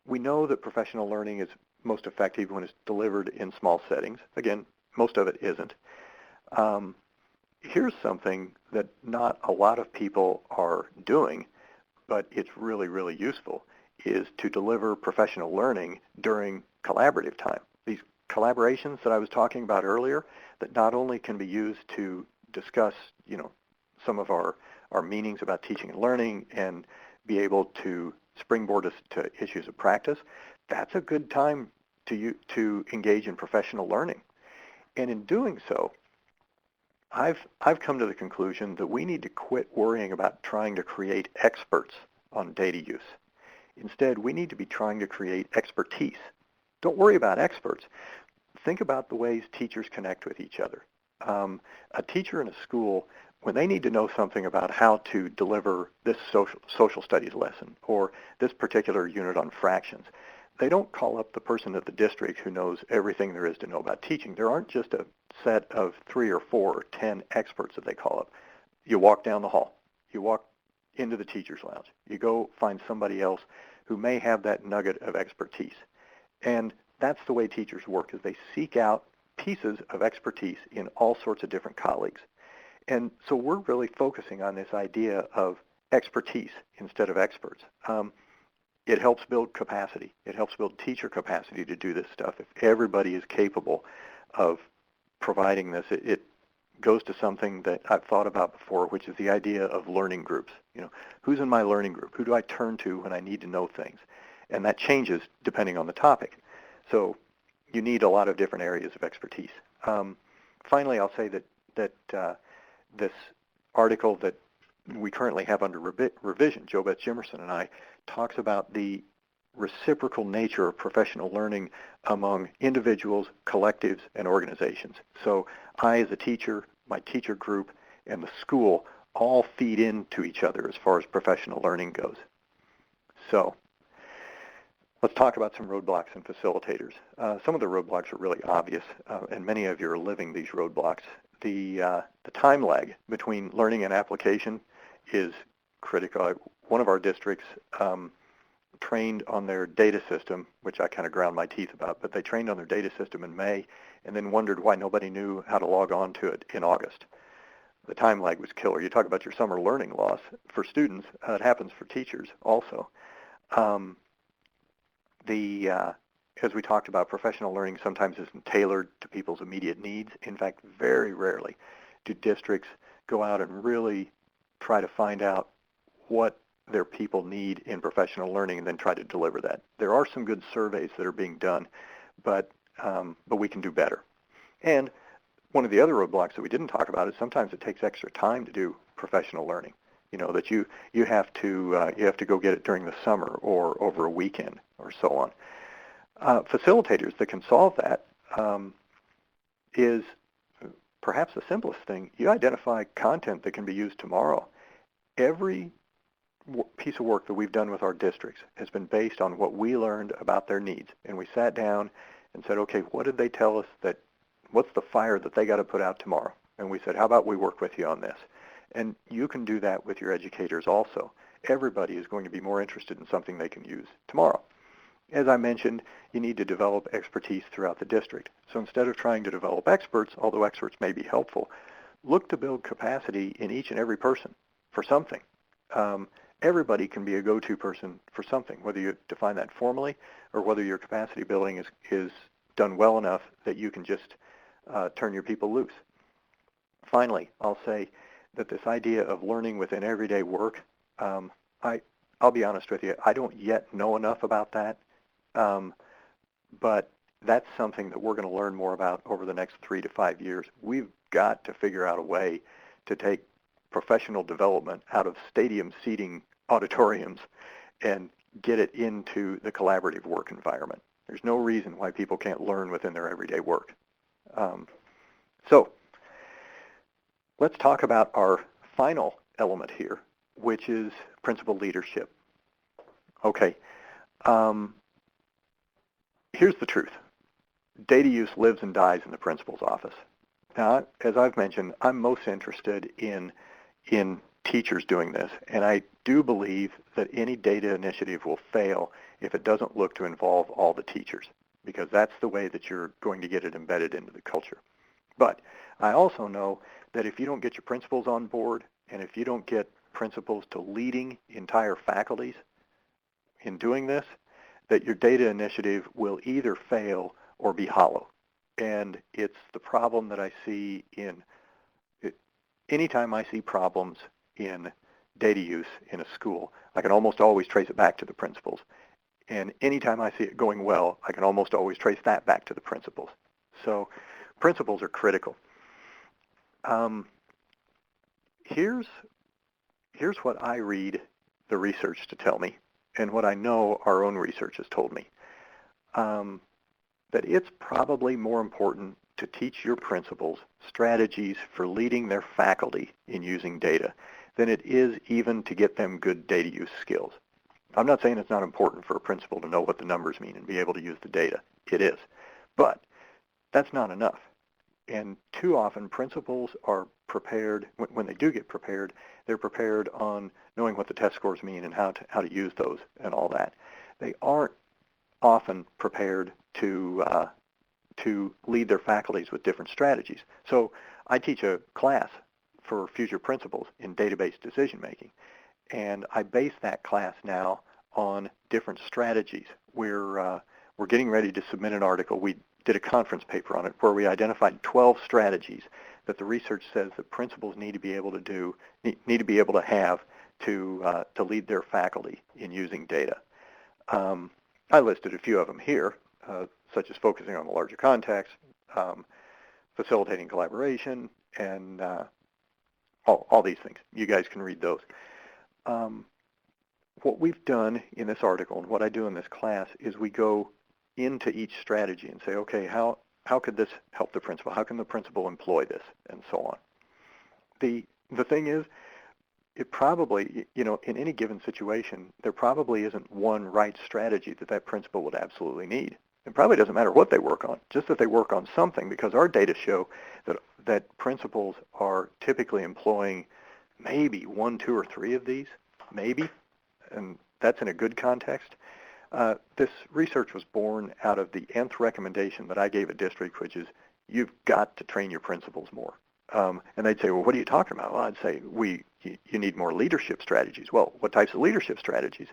We know that professional learning is most effective when it's delivered in small settings. Again, most of it isn't. Here's something that not a lot of people are doing, but it's really, really useful, is to deliver professional learning during collaborative time. These collaborations that I was talking about earlier that not only can be used to discuss, some of our meanings about teaching and learning and be able to springboard us to issues of practice, that's a good time to engage in professional learning. And in doing so, I've come to the conclusion that we need to quit worrying about trying to create experts on data use. Instead, we need to be trying to create expertise. Don't worry about experts. Think about the ways teachers connect with each other. A teacher in a school, when they need to know something about how to deliver this social studies lesson or this particular unit on fractions, they don't call up the person at the district who knows everything there is to know about teaching. There aren't just a set of 3 or 4 or 10 experts that they call up. You walk down the hall. You walk into the teacher's lounge. You go find somebody else who may have that nugget of expertise. And that's the way teachers work, is they seek out pieces of expertise in all sorts of different colleagues. And so we're really focusing on this idea of expertise instead of experts. It helps build capacity. It helps build teacher capacity to do this stuff. If everybody is capable of providing this, it goes to something that I've thought about before, which is the idea of learning groups. You know, who's in my learning group? Who do I turn to when I need to know things? And that changes depending on the topic. So you need a lot of different areas of expertise. Finally, I'll say that this article that we currently have under revision, Jo Beth Jimerson and I, talks about the reciprocal nature of professional learning among individuals, collectives, and organizations. So I, as a teacher, my teacher group, and the school all feed into each other as far as professional learning goes. So let's talk about some roadblocks and facilitators. Some of the roadblocks are really obvious, and many of you are living these roadblocks. The time lag between learning and application is critical. One of our districts trained on their data system, which I kind of ground my teeth about, but they trained on their data system in May and then wondered why nobody knew how to log on to it in August. The time lag was killer. You talk about your summer learning loss for students. It happens for teachers also. As we talked about, professional learning sometimes isn't tailored to people's immediate needs. In fact, very rarely do districts go out and really try to find out what their people need in professional learning and then try to deliver that. There are some good surveys that are being done, but we can do better. And one of the other roadblocks that we didn't talk about is sometimes it takes extra time to do professional learning. You know, that you have to go get it during the summer or over a weekend or so on. Facilitators that can solve that is perhaps the simplest thing. You identify content that can be used tomorrow. Every piece of work that we've done with our districts has been based on what we learned about their needs. And we sat down and said, okay, what did they tell us what's the fire that they got to put out tomorrow? And we said, how about we work with you on this? And you can do that with your educators also. Everybody is going to be more interested in something they can use tomorrow. As I mentioned, you need to develop expertise throughout the district. So instead of trying to develop experts, although experts may be helpful, look to build capacity in each and every person for something. Everybody can be a go-to person for something, whether you define that formally or whether your capacity building is done well enough that you can just turn your people loose. Finally, I'll say that this idea of learning within everyday work, I'll be honest with you, I don't yet know enough about that, but that's something that we're going to learn more about over the next 3 to 5 years. We've got to figure out a way to take professional development out of stadium seating auditoriums and get it into the collaborative work environment. There's no reason why people can't learn within their everyday work. So let's talk about our final element here, which is principal leadership. Okay, here's the truth. Data use lives and dies in the principal's office. Now, as I've mentioned, I'm most interested in teachers doing this, and I do believe that any data initiative will fail if it doesn't look to involve all the teachers, because that's the way that you're going to get it embedded into the culture. But I also know that if you don't get your principals on board, and if you don't get principals to leading entire faculties in doing this, that your data initiative will either fail or be hollow. And it's the problem that I see anytime I see problems in data use in a school, I can almost always trace it back to the principals. And anytime I see it going well, I can almost always trace that back to the principals. So principals are critical. Here's what I read the research to tell me, and what I know our own research has told me, that it's probably more important to teach your principals strategies for leading their faculty in using data than it is even to get them good data use skills. I'm not saying it's not important for a principal to know what the numbers mean and be able to use the data. It is. But that's not enough. And too often, principals are prepared, when they do get prepared, they're prepared on knowing what the test scores mean and how to use those and all that. They aren't often prepared to lead their faculties with different strategies. So I teach a class for future principals in database decision making, and I base that class now on different strategies. We're getting ready to submit an article. We did a conference paper on it where we identified 12 strategies that the research says that principals need to be able to have to lead their faculty in using data. I listed a few of them here, such as focusing on the larger context, facilitating collaboration, and all these things. You guys can read those. What we've done in this article and what I do in this class is we go into each strategy and say, okay, how could this help the principal? How can the principal employ this? And so on. The thing is, it probably, in any given situation, there probably isn't one right strategy that principal would absolutely need. It probably doesn't matter what they work on, just that they work on something, because our data show that principals are typically employing maybe 1, 2, or 3 of these, maybe, and that's in a good context. This research was born out of the nth recommendation that I gave a district, which is you've got to train your principals more. And they'd say, well, what are you talking about? Well, I'd say, you need more leadership strategies. Well, what types of leadership strategies?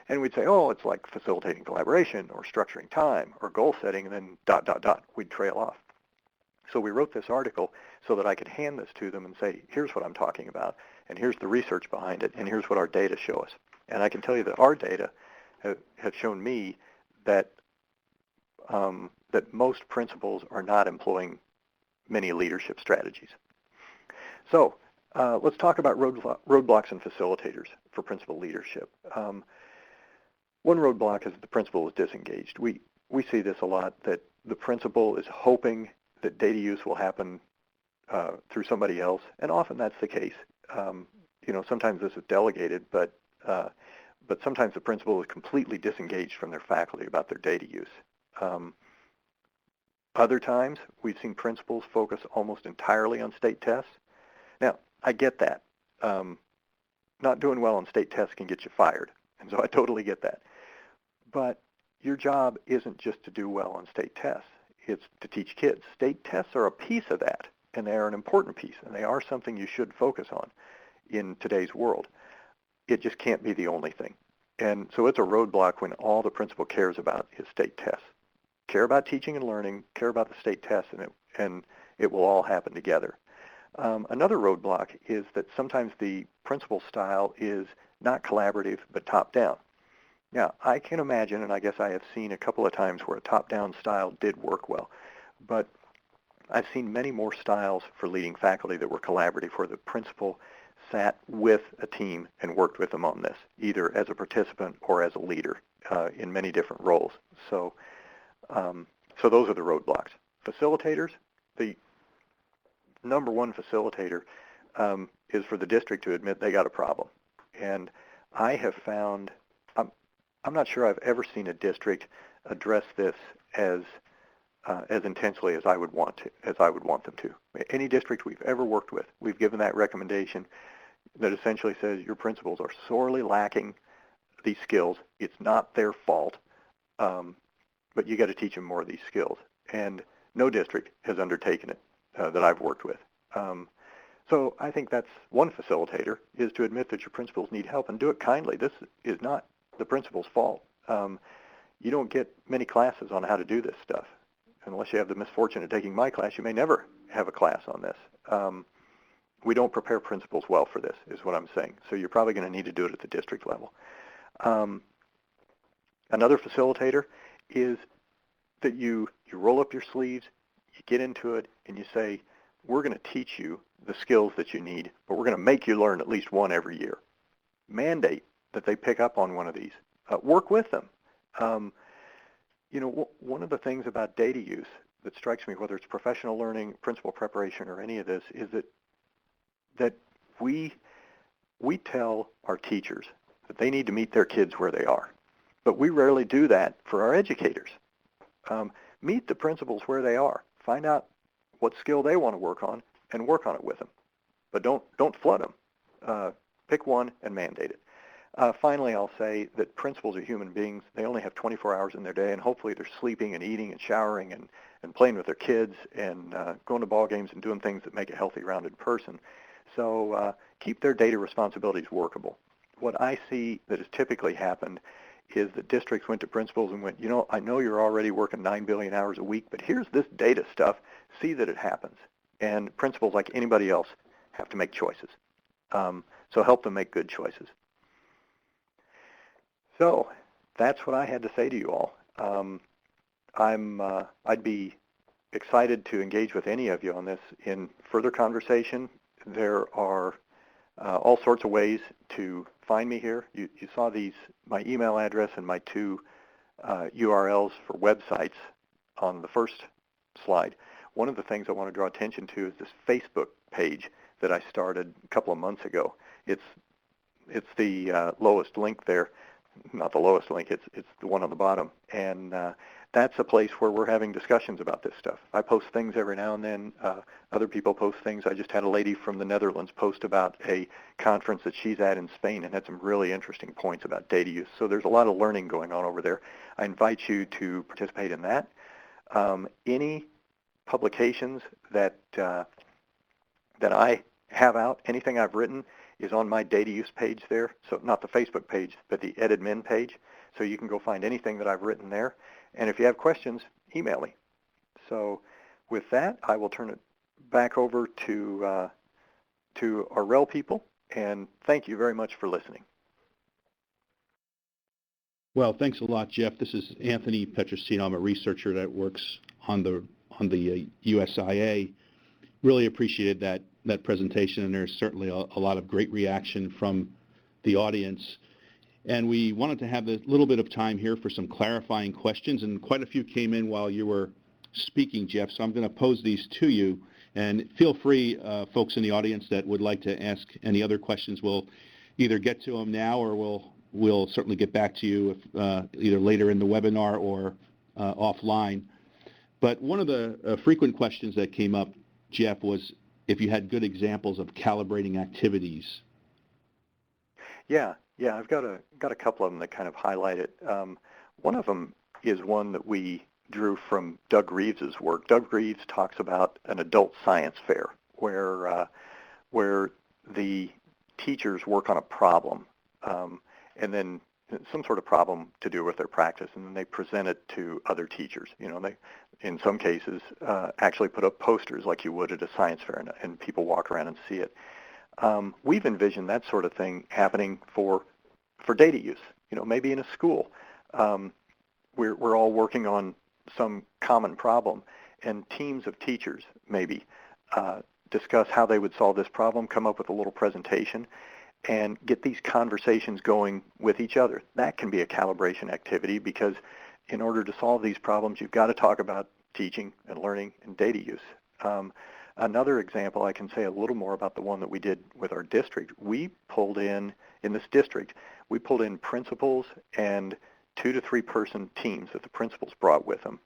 And we'd say, oh, it's like facilitating collaboration or structuring time or goal setting, and then ... We'd trail off. So we wrote this article so that I could hand this to them and say, here's what I'm talking about, and here's the research behind it, and here's what our data show us. And I can tell you that our data have shown me that that most principals are not employing many leadership strategies. So let's talk about roadblocks and facilitators for principal leadership. One roadblock is that the principal is disengaged. We see this a lot, that the principal is hoping that data use will happen through somebody else, and often that's the case. Sometimes this is delegated, but sometimes the principal is completely disengaged from their faculty about their data use. Other times, we've seen principals focus almost entirely on state tests. Now, I get that. Not doing well on state tests can get you fired, and so I totally get that. But your job isn't just to do well on state tests. It's to teach kids. State tests are a piece of that, and they are an important piece, and they are something you should focus on in today's world. It just can't be the only thing. And so it's a roadblock when all the principal cares about is state tests. Care about teaching and learning, care about the state tests, and it will all happen together. Another roadblock is that sometimes the principal style is not collaborative but top-down. Now, I can imagine, and I guess I have seen a couple of times where a top-down style did work well, but I've seen many more styles for leading faculty that were collaborative, where the principal sat with a team and worked with them on this, either as a participant or as a leader in many different roles. So those are the roadblocks. Facilitators, the number one facilitator is for the district to admit they got a problem. And I have found, I'm not sure I've ever seen a district address this as intensely as I would want them to. Any district we've ever worked with, we've given that recommendation that essentially says your principals are sorely lacking these skills. It's not their fault, but you got to teach them more of these skills. And no district has undertaken it that I've worked with. So I think that's one facilitator, is to admit that your principals need help and do it kindly. This is not the principal's fault. You don't get many classes on how to do this stuff. Unless you have the misfortune of taking my class, you may never have a class on this. We don't prepare principals well for this, is what I'm saying. So you're probably going to need to do it at the district level. Another facilitator is that you roll up your sleeves, you get into it, and you say, we're going to teach you the skills that you need, but we're going to make you learn at least one every year. Mandate that they pick up on one of these. Work with them. One of the things about data use that strikes me, whether it's professional learning, principal preparation, or any of this, is that we tell our teachers that they need to meet their kids where they are. But we rarely do that for our educators. Meet the principals where they are. Find out what skill they want to work on and work on it with them. But don't flood them. Pick one and mandate it. Finally, I'll say that principals are human beings. They only have 24 hours in their day, and hopefully they're sleeping and eating and showering and playing with their kids and going to ball games and doing things that make a healthy, rounded person. So keep their data responsibilities workable. What I see that has typically happened is that districts went to principals and went, I know you're already working 9 billion hours a week, but here's this data stuff. See that it happens. And principals, like anybody else, have to make choices. So help them make good choices. So that's what I had to say to you all. I'd be excited to engage with any of you on this in further conversation. There are all sorts of ways to find me here. You saw my email address and my two URLs for websites on the first slide. One of the things I want to draw attention to is this Facebook page that I started a couple of months ago. It's the lowest link there. Not the lowest link, it's the one on the bottom. And that's a place where we're having discussions about this stuff. I post things every now and then. Other people post things. I just had a lady from the Netherlands post about a conference that she's at in Spain and had some really interesting points about data use. So there's a lot of learning going on over there. I invite you to participate in that. Any publications that I have out, anything I've written, is on my data use page there. So not the Facebook page, but the edadmin page. So you can go find anything that I've written there. And if you have questions, email me. So with that, I will turn it back over to our REL people. And thank you very much for listening. Well, thanks a lot, Jeff. This is Anthony Petrosino. I'm a researcher that works on the USIA. Really appreciated that presentation, and there's certainly a lot of great reaction from the audience. And we wanted to have a little bit of time here for some clarifying questions, and quite a few came in while you were speaking, Jeff, so I'm going to pose these to you. And feel free, folks in the audience that would like to ask any other questions, we'll either get to them now or we'll certainly get back to you if, either later in the webinar or offline. But one of the frequent questions that came up, Jeff, was if you had good examples of calibrating activities. Yeah, I've got a couple of them that kind of highlight it. One of them is one that we drew from Doug Reeves's work. Doug Reeves talks about an adult science fair where the teachers work on a problem, and then some sort of problem to do with their practice, and then they present it to other teachers. They, in some cases, actually put up posters like you would at a science fair, and people walk around and see it. We've envisioned that sort of thing happening for data use. Maybe in a school, we're all working on some common problem, and teams of teachers maybe discuss how they would solve this problem, come up with a little presentation, and get these conversations going with each other. That can be a calibration activity, because in order to solve these problems, you've got to talk about teaching and learning and data use. Another example, I can say a little more about the one that we did with our district. We pulled in this district, we pulled in principals and 2 to 3 person teams that the principals brought with them.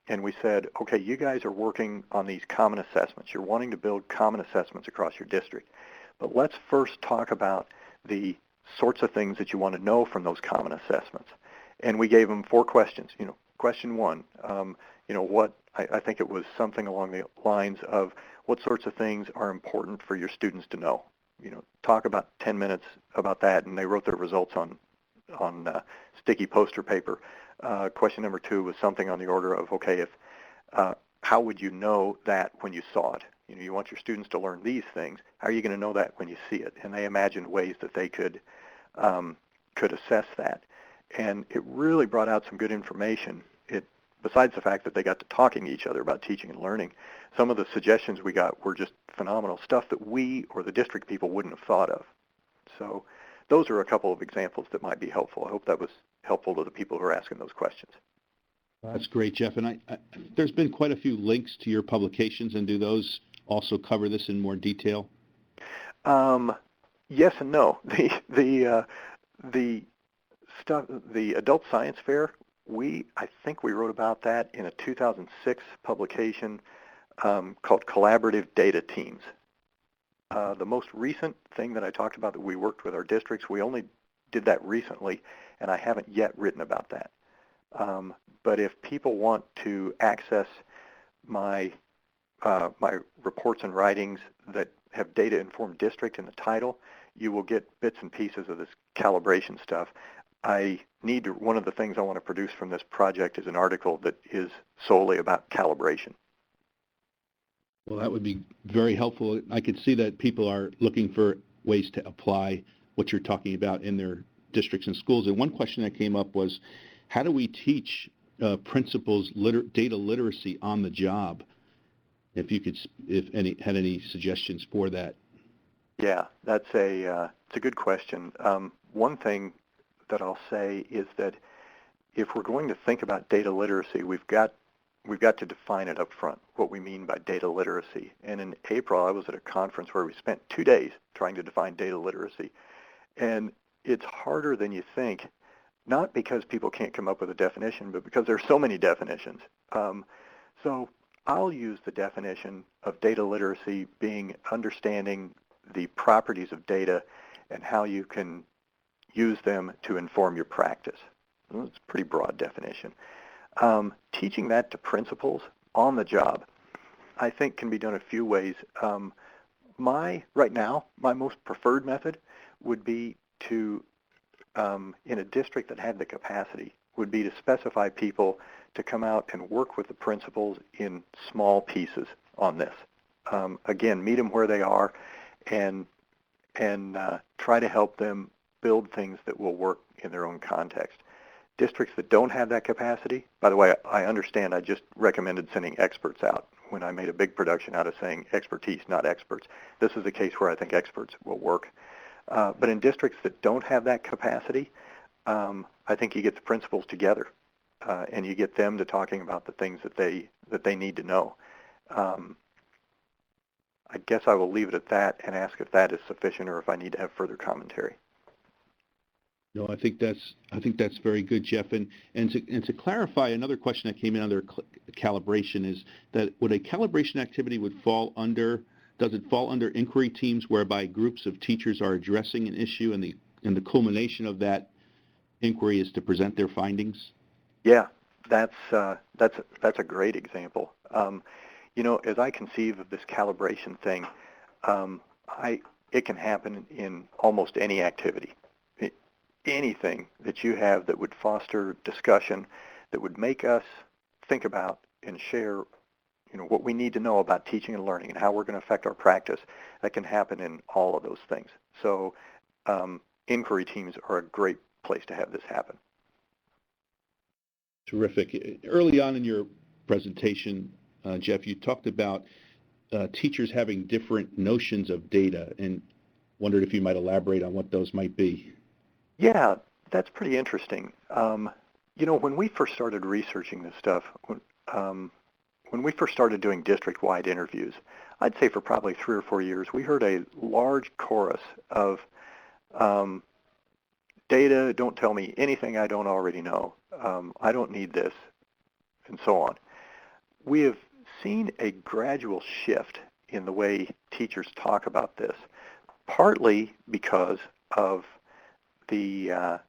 And we said, okay, you guys are working on these common assessments. You're wanting to build common assessments across your district. But let's first talk about the sorts of things that you want to know from those common assessments. And we gave them 4 questions. Question 1, I think it was something along the lines of what sorts of things are important for your students to know. Talk about 10 minutes about that, and they wrote their results on sticky poster paper. Question number 2 was something on the order of, okay, how would you know that when you saw it? You want your students to learn these things. How are you going to know that when you see it? And they imagined ways that they could assess that. And it really brought out some good information. Besides the fact that they got to talking to each other about teaching and learning, some of the suggestions we got were just phenomenal stuff that we or the district people wouldn't have thought of. So those are a couple of examples that might be helpful. I hope that was helpful to the people who are asking those questions. That's great, Jeff. And there's been quite a few links to your publications, and do those also cover this in more detail? Yes and no. The Adult Science Fair, I think we wrote about that in a 2006 publication called collaborative data teams. The most recent thing that I talked about that we worked with our districts, we only did that recently, and I haven't yet written about that. But if people want to access my my reports and writings that have DataInformed District in the title, you will get bits and pieces of this calibration stuff. One of the things I want to produce from this project is an article that is solely about calibration. Well, that would be very helpful. I could see that people are looking for ways to apply what you're talking about in their districts and schools. And one question that came up was, how do we teach principals data literacy on the job? If you could, had any suggestions for that. Yeah, it's a good question. One thing that I'll say is that if we're going to think about data literacy, we've got to define it up front, what we mean by data literacy. And in April, I was at a conference where we spent 2 days trying to define data literacy. And it's harder than you think, not because people can't come up with a definition, but because there's so many definitions. So I'll use the definition of data literacy being understanding the properties of data and how you can use them to inform your practice. Well, it's a pretty broad definition. Teaching that to principals on the job, I think, can be done a few ways. Right now, my most preferred method would be to, in a district that had the capacity, would be to specify people to come out and work with the principals in small pieces on this. Again, meet them where they are and try to help them build things that will work in their own context. Districts that don't have that capacity, by the way, I understand I just recommended sending experts out when I made a big production out of saying expertise, not experts. This is a case where I think experts will work. But in districts that don't have that capacity, I think you get the principals together and you get them to talking about the things that they need to know. I guess I will leave it at that and ask if that is sufficient or if I need to have further commentary. No, I think that's very good, Jeff. And to clarify, another question that came in under calibration is that would a calibration activity does it fall under inquiry teams whereby groups of teachers are addressing an issue and the culmination of that inquiry is to present their findings? Yeah, that's a great example. As I conceive of this calibration thing, it can happen in almost any activity. Anything that you have that would foster discussion, that would make us think about and share, what we need to know about teaching and learning and how we're going to affect our practice, that can happen in all of those things. So inquiry teams are a great place to have this happen. Terrific. Early on in your presentation, Jeff, you talked about teachers having different notions of data and wondered if you might elaborate on what those might be. Yeah, that's pretty interesting. When we first started researching this stuff, when we first started doing district-wide interviews, I'd say for probably 3 or 4 years, we heard a large chorus of data, don't tell me anything I don't already know. I don't need this, and so on. We have seen a gradual shift in the way teachers talk about this, partly because they've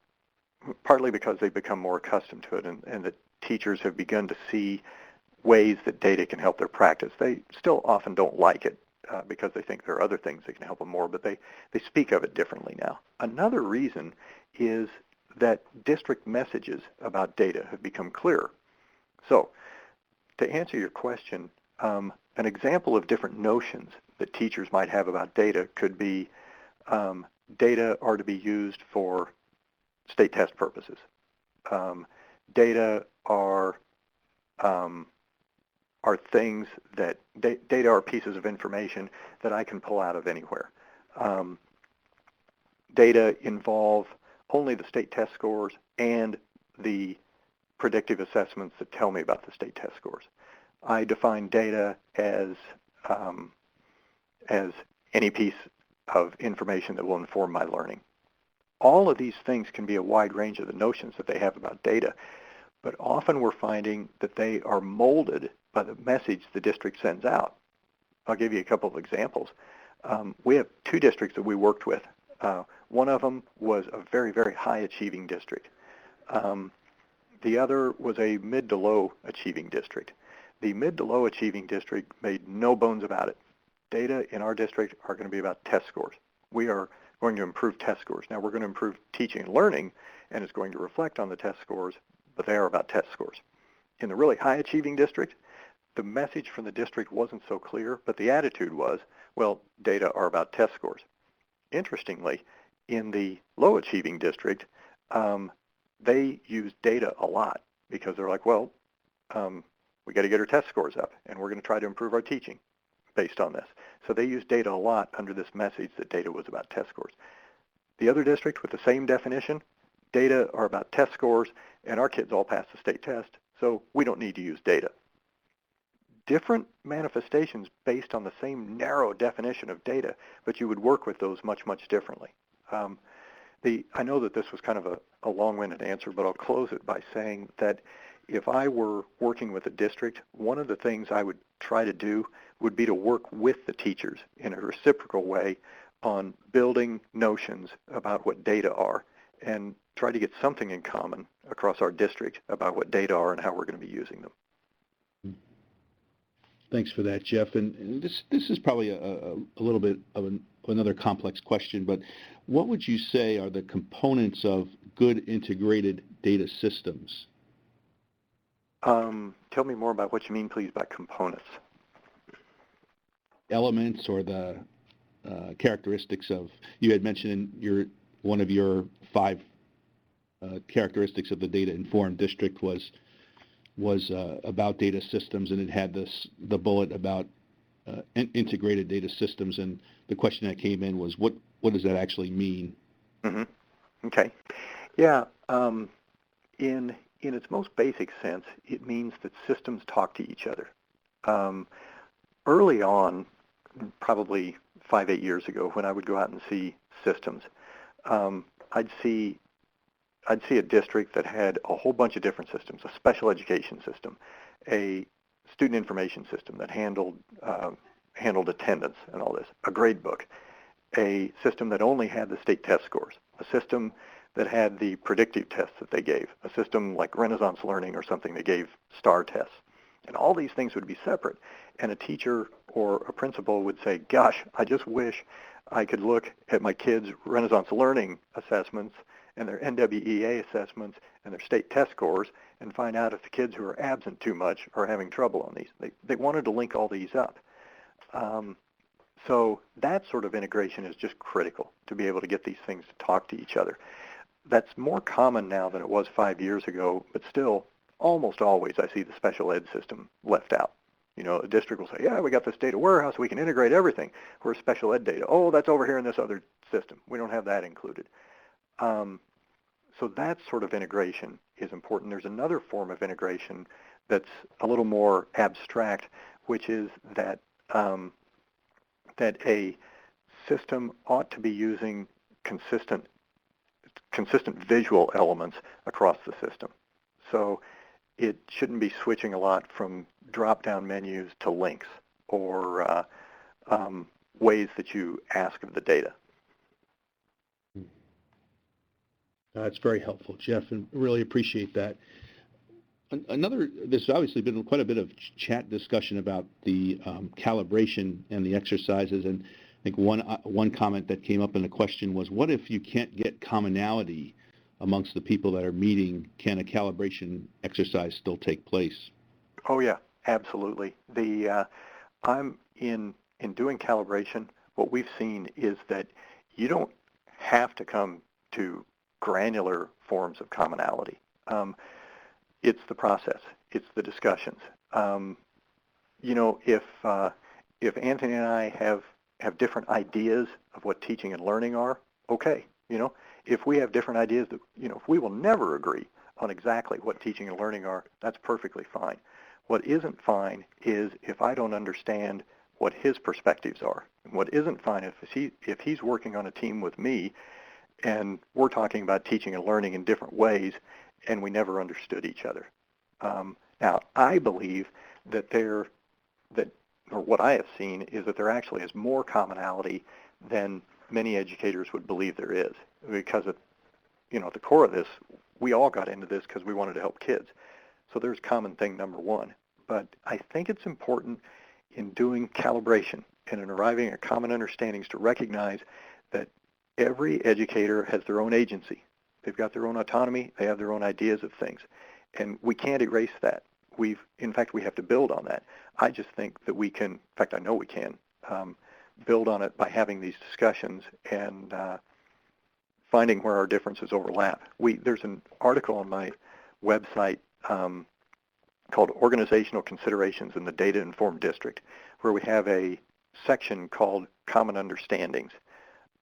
become more accustomed to it and that teachers have begun to see ways that data can help their practice. They still often don't like it because they think there are other things that can help them more, but they speak of it differently now. Another reason is that district messages about data have become clearer. So to answer your question, an example of different notions that teachers might have about data could be data are to be used for state test purposes. Data are things that data are pieces of information that I can pull out of anywhere. Data involve only the state test scores and the predictive assessments that tell me about the state test scores. I define data as any piece of information that will inform my learning. All of these things can be a wide range of the notions that they have about data, but often we're finding that they are molded by the message the district sends out. I'll give you a couple of examples. We have 2 districts that we worked with. One of them was a very, very high achieving district. The other was a mid to low achieving district. The mid to low achieving district made no bones about it. Data in our district are going to be about test scores. We are going to improve test scores. Now we're going to improve teaching and learning, and it's going to reflect on the test scores, but they are about test scores. In the really high achieving district, the message from the district wasn't so clear, but the attitude was, well, data are about test scores. Interestingly, in the low achieving district, they use data a lot because they're like, well, we got to get our test scores up, and we're going to try to improve our teaching based on this. So they use data a lot under this message that data was about test scores. The other district with the same definition, data are about test scores, and our kids all pass the state test, so we don't need to use data. Different manifestations based on the same narrow definition of data, but you would work with those much, much differently. I know that this was kind of a long-winded answer, but I'll close it by saying that if I were working with a district, one of the things I would try to do would be to work with the teachers in a reciprocal way on building notions about what data are and try to get something in common across our district about what data are and how we're going to be using them. Thanks for that, Jeff. And this is probably a little bit of another complex question, but what would you say are the components of good integrated data systems? Tell me more about what you mean, please, by components. Elements or the characteristics of, you had mentioned in one of your 5 characteristics of the DataInformed District was about data systems, and it had the bullet about integrated data systems, and the question that came in was what does that actually mean? Mm-hmm. Okay. Yeah. In its most basic sense, it means that systems talk to each other. Early on, probably 5-8 years ago, when I would go out and see systems, I'd see a district that had a whole bunch of different systems: a special education system, a student information system that handled attendance and all this, a grade book, a system that only had the state test scores, a system that had the predictive tests that they gave, a system like Renaissance Learning or something that gave STAR tests. And all these things would be separate. And a teacher or a principal would say, gosh, I just wish I could look at my kids' Renaissance Learning assessments and their NWEA assessments and their state test scores and find out if the kids who are absent too much are having trouble on these. They wanted to link all these up. So that sort of integration is just critical to be able to get these things to talk to each other. That's more common now than it was 5 years ago, but still, almost always I see the special ed system left out. You know, a district will say, yeah, we got this data warehouse, we can integrate everything. Where's special ed data? Oh, that's over here in this other system. We don't have that included. So that sort of integration is important. There's another form of integration that's a little more abstract, which is that that a system ought to be using consistent visual elements across the system. So it shouldn't be switching a lot from drop-down menus to links or ways that you ask of the data. That's very helpful, Jeff, and really appreciate that. There's obviously been quite a bit of chat discussion about the calibration and the exercises, and I think one comment that came up in the question was, what if you can't get commonality amongst the people that are meeting? Can a calibration exercise still take place? Oh yeah, absolutely. I'm in doing calibration, what we've seen is that you don't have to come to granular forms of commonality. It's the process. It's the discussions. You know, if Anthony and I have different ideas of what teaching and learning are, okay. You know, if we have different ideas that, you know, if we will never agree on exactly what teaching and learning are, that's perfectly fine. What isn't fine is if I don't understand what his perspectives are. And what isn't fine if he's working on a team with me and we're talking about teaching and learning in different ways and we never understood each other. Now, I believe or what I have seen is that there actually is more commonality than many educators would believe there is, because at the core of this, we all got into this because we wanted to help kids. So there's common thing number one. But I think it's important in doing calibration and in arriving at common understandings to recognize that every educator has their own agency. They've got their own autonomy. They have their own ideas of things. And we can't erase that. In fact, we have to build on that. I just think that we can, in fact, I know we can, build on it by having these discussions and finding where our differences overlap. There's an article on my website called Organizational Considerations in the DataInformed District, where we have a section called Common Understandings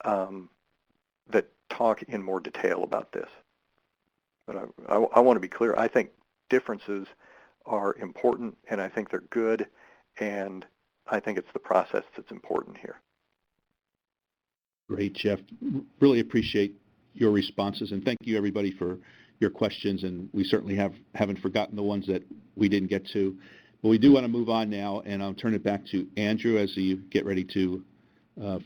that talk in more detail about this. But I want to be clear. I think differences are important, and I think they're good, and I think it's the process that's important here. Great, Jeff. Really appreciate your responses, and thank you, everybody, for your questions, and we certainly haven't forgotten the ones that we didn't get to. But we do want to move on now, and I'll turn it back to Andrew as you get ready to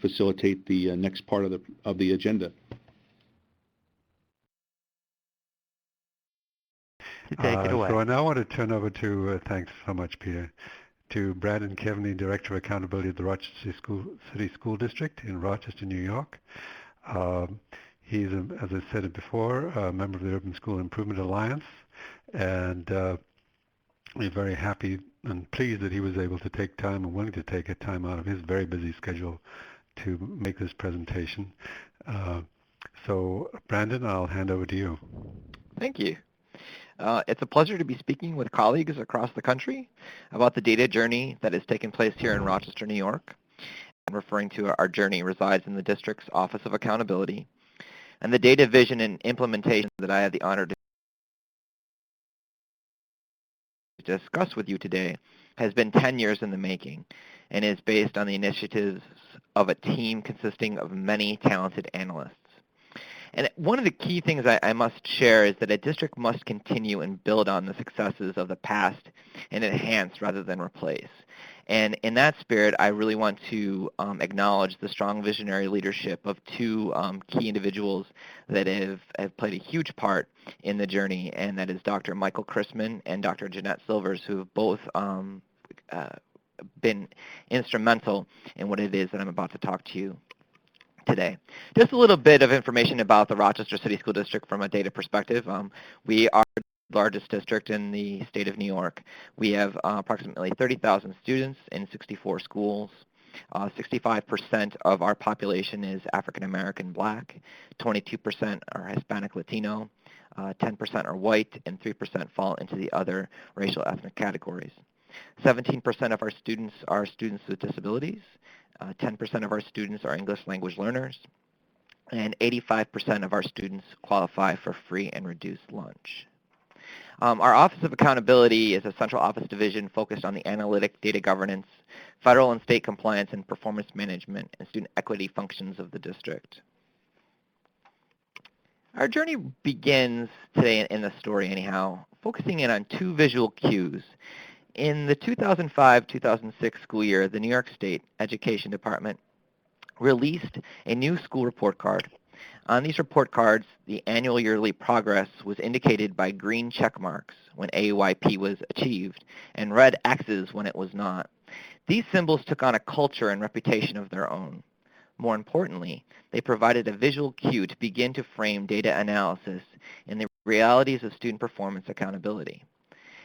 facilitate the next part of the agenda. Take it away. So I now want to turn over to, thanks so much, Peter, to Brandon Keaveney, Director of Accountability at the Rochester City School District in Rochester, New York. He's, as I said before, a member of the Urban School Improvement Alliance, and we're very happy and pleased that he was able to take time and willing to take a time out of his very busy schedule to make this presentation. So, Brandon, I'll hand over to you. Thank you. It's a pleasure to be speaking with colleagues across the country about the data journey that has taken place here in Rochester, New York. I'm referring to our journey resides in the district's Office of Accountability. And the data vision and implementation that I had the honor to discuss with you today has been 10 years in the making and is based on the initiatives of a team consisting of many talented analysts. And one of the key things I must share is that a district must continue and build on the successes of the past and enhance rather than replace. And in that spirit, I really want to acknowledge the strong visionary leadership of two key individuals that have played a huge part in the journey, and that is Dr. Michael Chrisman and Dr. Jeanette Silvers, who have both been instrumental in what it is that I'm about to talk to you today. Just a little bit of information about the Rochester City School District from a data perspective. We are the largest district in the state of New York. We have approximately 30,000 students in 64 schools. 65% of our population is African American Black, 22% are Hispanic Latino, 10% are white, and 3% fall into the other racial ethnic categories. 17% of our students are students with disabilities. 10% of our students are English language learners, and 85% of our students qualify for free and reduced lunch. Our Office of Accountability is a central office division focused on the analytic, data governance, federal and state compliance, and performance management and student equity functions of the district. Our journey begins today in the story anyhow, focusing in on two visual cues. In the 2005-2006 school year, the New York State Education Department released a new school report card. On these report cards, the annual yearly progress was indicated by green check marks when AUIP was achieved and red X's when it was not. These symbols took on a culture and reputation of their own. More importantly, they provided a visual cue to begin to frame data analysis in the realities of student performance accountability.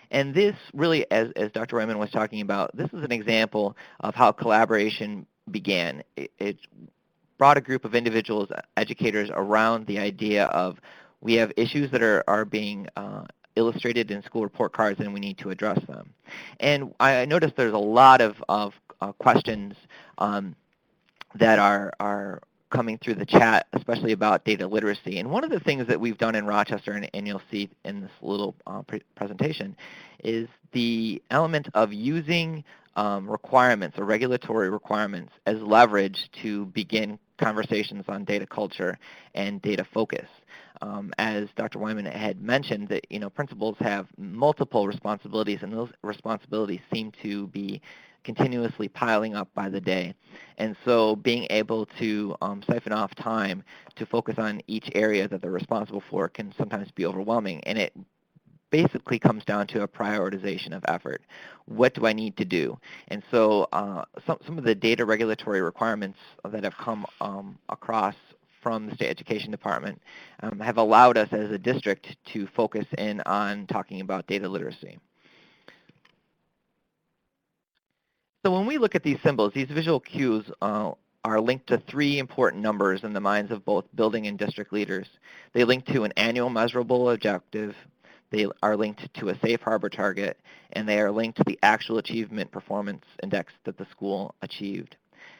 And this really, as Dr. Wayman was talking about, this is an example of how collaboration began. It brought a group of individuals, educators, around the idea of we have issues that are being illustrated in school report cards and we need to address them. And I noticed there's a lot of questions that are coming through the chat, especially about data literacy. And one of the things that we've done in Rochester, and you'll see in this little presentation, is the element of using requirements or regulatory requirements as leverage to begin conversations on data culture and data focus. as Dr. Wayman had mentioned, that principals have multiple responsibilities, and those responsibilities seem to be continuously piling up by the day. And so being able to siphon off time to focus on each area that they're responsible for can sometimes be overwhelming. And it basically comes down to a prioritization of effort. What do I need to do? And so some of the data regulatory requirements that have come across from the State Education Department have allowed us as a district to focus in on talking about data literacy. So when we look at these symbols, these visual cues are linked to three important numbers in the minds of both building and district leaders. They link to an annual measurable objective, they are linked to a safe harbor target, and they are linked to the actual achievement performance index that the school achieved.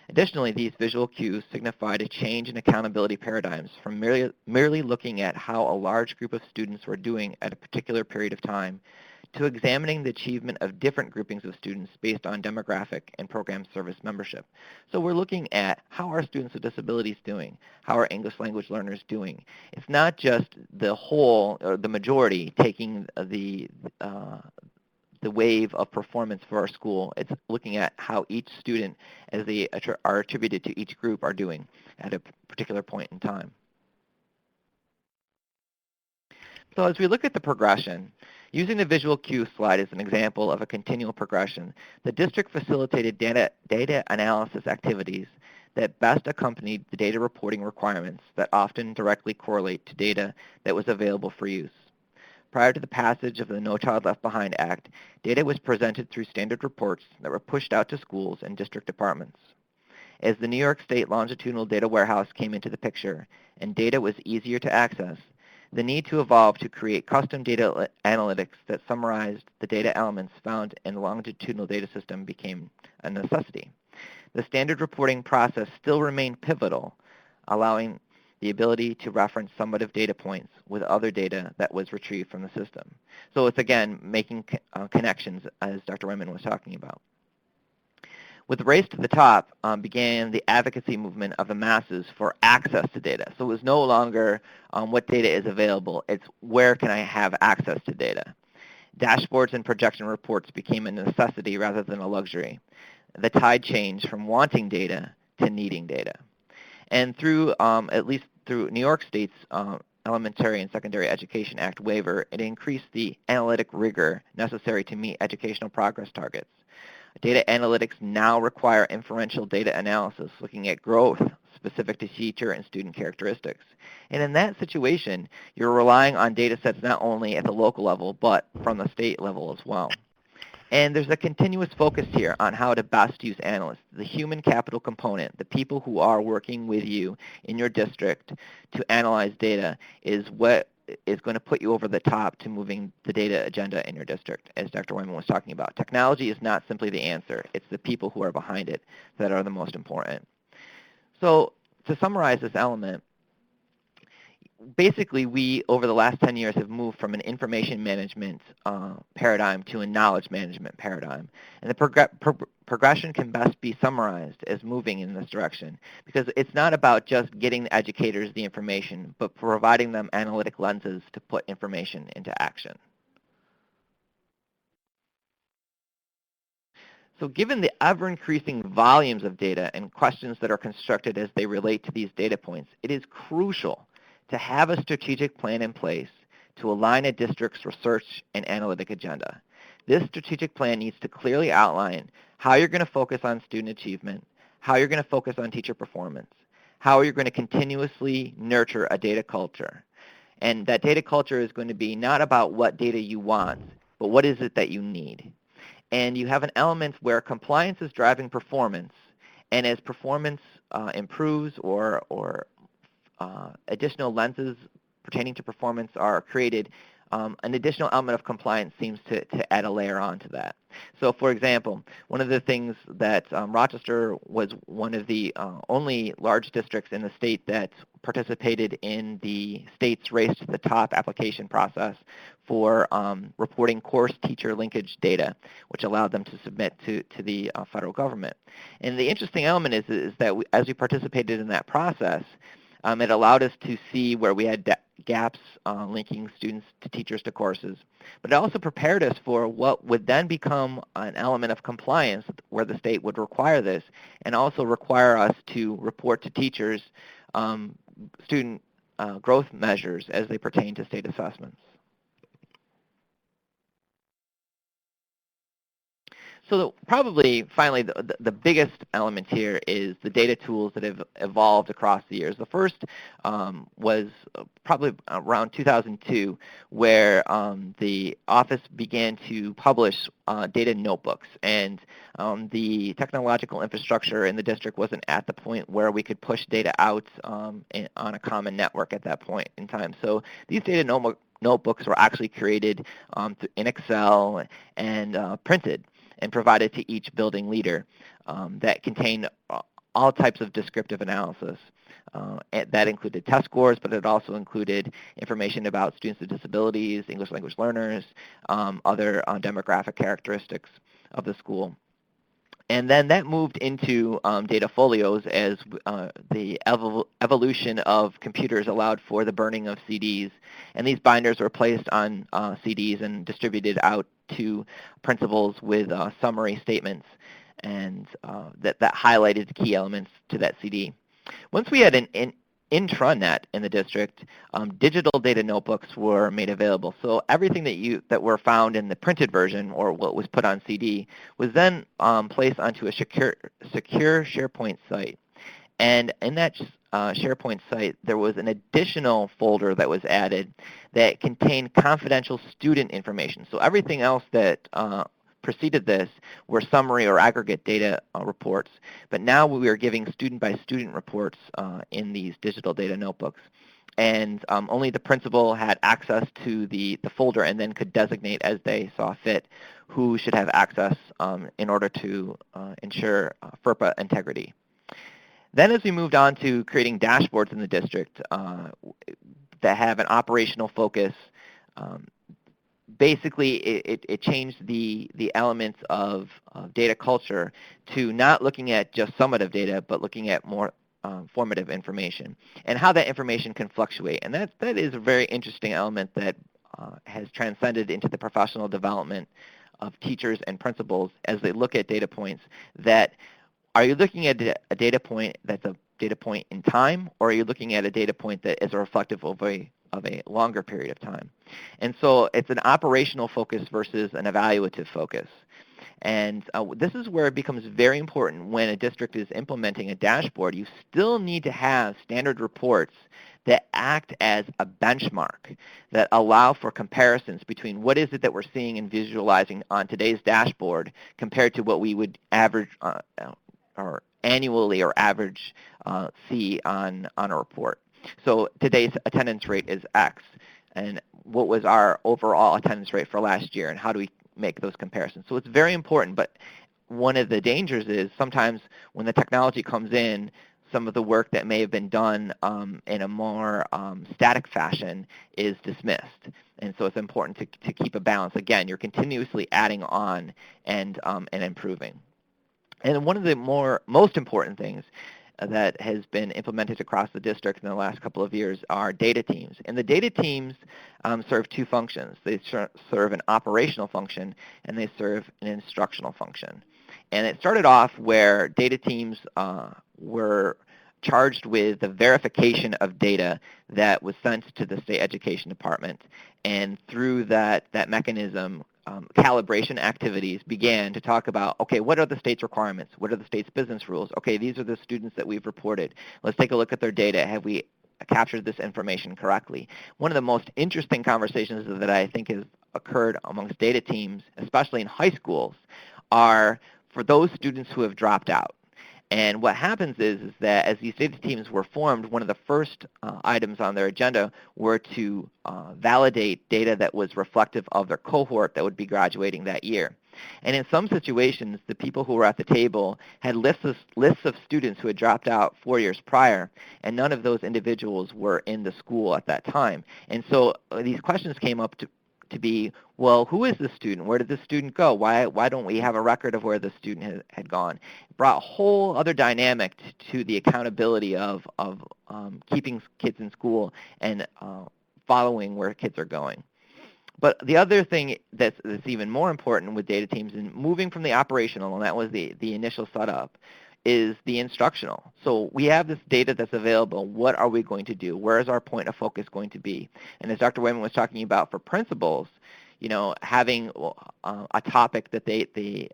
Additionally, these visual cues signified a change in accountability paradigms from merely looking at how a large group of students were doing at a particular period of time to examining the achievement of different groupings of students based on demographic and program service membership. So we're looking at how are students with disabilities doing, how are English language learners doing. It's not just the whole or the majority taking the wave of performance for our school. It's looking at how each student, as they are attributed to each group, are doing at a particular point in time. So as we look at the progression, using the visual cue slide as an example of a continual progression, the district facilitated data analysis activities that best accompanied the data reporting requirements that often directly correlate to data that was available for use. Prior to the passage of the No Child Left Behind Act, data was presented through standard reports that were pushed out to schools and district departments. As the New York State Longitudinal Data Warehouse came into the picture and data was easier to access, the need to evolve to create custom data analytics that summarized the data elements found in the longitudinal data system became a necessity. The standard reporting process still remained pivotal, allowing the ability to reference summative data points with other data that was retrieved from the system. So it's, again, making connections, as Dr. Wayman was talking about. With the race to the top began the advocacy movement of the masses for access to data. So it was no longer what data is available, it's where can I have access to data. Dashboards and projection reports became a necessity rather than a luxury. The tide changed from wanting data to needing data. And through, at least through New York State's Elementary and Secondary Education Act waiver, it increased the analytic rigor necessary to meet educational progress targets. Data analytics now require inferential data analysis, looking at growth specific to teacher and student characteristics. And in that situation, you're relying on data sets not only at the local level, but from the state level as well. And there's a continuous focus here on how to best use analysts, the human capital component, the people who are working with you in your district to analyze data is what is going to put you over the top to moving the data agenda in your district, as Dr. Wayman was talking about. Technology is not simply the answer. It's the people who are behind it that are the most important. So to summarize this element, basically we, over the last 10 years, have moved from an information management paradigm to a knowledge management paradigm. And the progression can best be summarized as moving in this direction, because it's not about just getting the educators the information, but providing them analytic lenses to put information into action. So given the ever-increasing volumes of data and questions that are constructed as they relate to these data points, it is crucial to have a strategic plan in place to align a district's research and analytic agenda. This strategic plan needs to clearly outline how you're going to focus on student achievement, how you're going to focus on teacher performance, how you're going to continuously nurture a data culture. And that data culture is going to be not about what data you want, but what is it that you need. And you have an element where compliance is driving performance, and as performance improves or additional lenses pertaining to performance are created, an additional element of compliance seems to add a layer onto that. So for example, one of the things that Rochester was one of the only large districts in the state that participated in the state's race to the top application process for reporting course teacher linkage data, which allowed them to submit to the federal government. And the interesting element is that as we participated in that process, It allowed us to see where we had gaps linking students to teachers to courses. But it also prepared us for what would then become an element of compliance where the state would require this and also require us to report to teachers student growth measures as they pertain to state assessments. So probably, finally, the biggest element here is the data tools that have evolved across the years. The first was probably around 2002, where the office began to publish data notebooks. And the technological infrastructure in the district wasn't at the point where we could push data out on a common network at that point in time. So these data notebooks were actually created in Excel and printed and provided to each building leader that contained all types of descriptive analysis. That included test scores, but it also included information about students with disabilities, English language learners, other demographic characteristics of the school. And then that moved into data folios as the evolution of computers allowed for the burning of CDs. And these binders were placed on CDs and distributed out to principals with summary statements and that highlighted the key elements to that CD. Once we had an intranet in the district, digital data notebooks were made available. So everything that were found in the printed version or what was put on CD was then placed onto a secure SharePoint site. And in that SharePoint site, there was an additional folder that was added that contained confidential student information. So everything else that preceded this were summary or aggregate data reports, but now we are giving student-by-student reports in these digital data notebooks. And only the principal had access to the folder and then could designate as they saw fit who should have access in order to ensure FERPA integrity. Then as we moved on to creating dashboards in the district that have an operational focus, basically it changed the elements of data culture to not looking at just summative data, but looking at more formative information and how that information can fluctuate. And that is a very interesting element that has transcended into the professional development of teachers and principals as they look at data points. That are you looking at a data point that's a data point in time, or are you looking at a data point that is reflective of a longer period of time? And so it's an operational focus versus an evaluative focus. And this is where it becomes very important when a district is implementing a dashboard. You still need to have standard reports that act as a benchmark, that allow for comparisons between what is it that we're seeing and visualizing on today's dashboard compared to what we would average or annually or average see on a report. So today's attendance rate is X, and what was our overall attendance rate for last year, and how do we make those comparisons? So it's very important, but one of the dangers is sometimes when the technology comes in, some of the work that may have been done in a more static fashion is dismissed. And so it's important to keep a balance. Again, you're continuously adding on and improving. And one of the most important things that has been implemented across the district in the last couple of years are data teams. And the data teams serve two functions. They serve an operational function, and they serve an instructional function. And it started off where data teams were charged with the verification of data that was sent to the state education department. And through that mechanism, calibration activities began to talk about, okay, what are the state's requirements? What are the state's business rules? Okay, these are the students that we've reported. Let's take a look at their data. Have we captured this information correctly? One of the most interesting conversations that I think has occurred amongst data teams, especially in high schools, are for those students who have dropped out. And what happens is that as these data teams were formed, one of the first items on their agenda were to validate data that was reflective of their cohort that would be graduating that year. And in some situations, the people who were at the table had lists of students who had dropped out 4 years prior, and none of those individuals were in the school at that time. And so these questions came up to be, well, who is the student? Where did the student go? Why don't we have a record of where the student had gone? It brought a whole other dynamic to the accountability of keeping kids in school and following where kids are going. But the other thing that's even more important with data teams and moving from the operational, and that was the initial setup, is the instructional. So we have this data that's available. What are we going to do? Where is our point of focus going to be? And as Dr. Wayman was talking about for principals, having a topic that they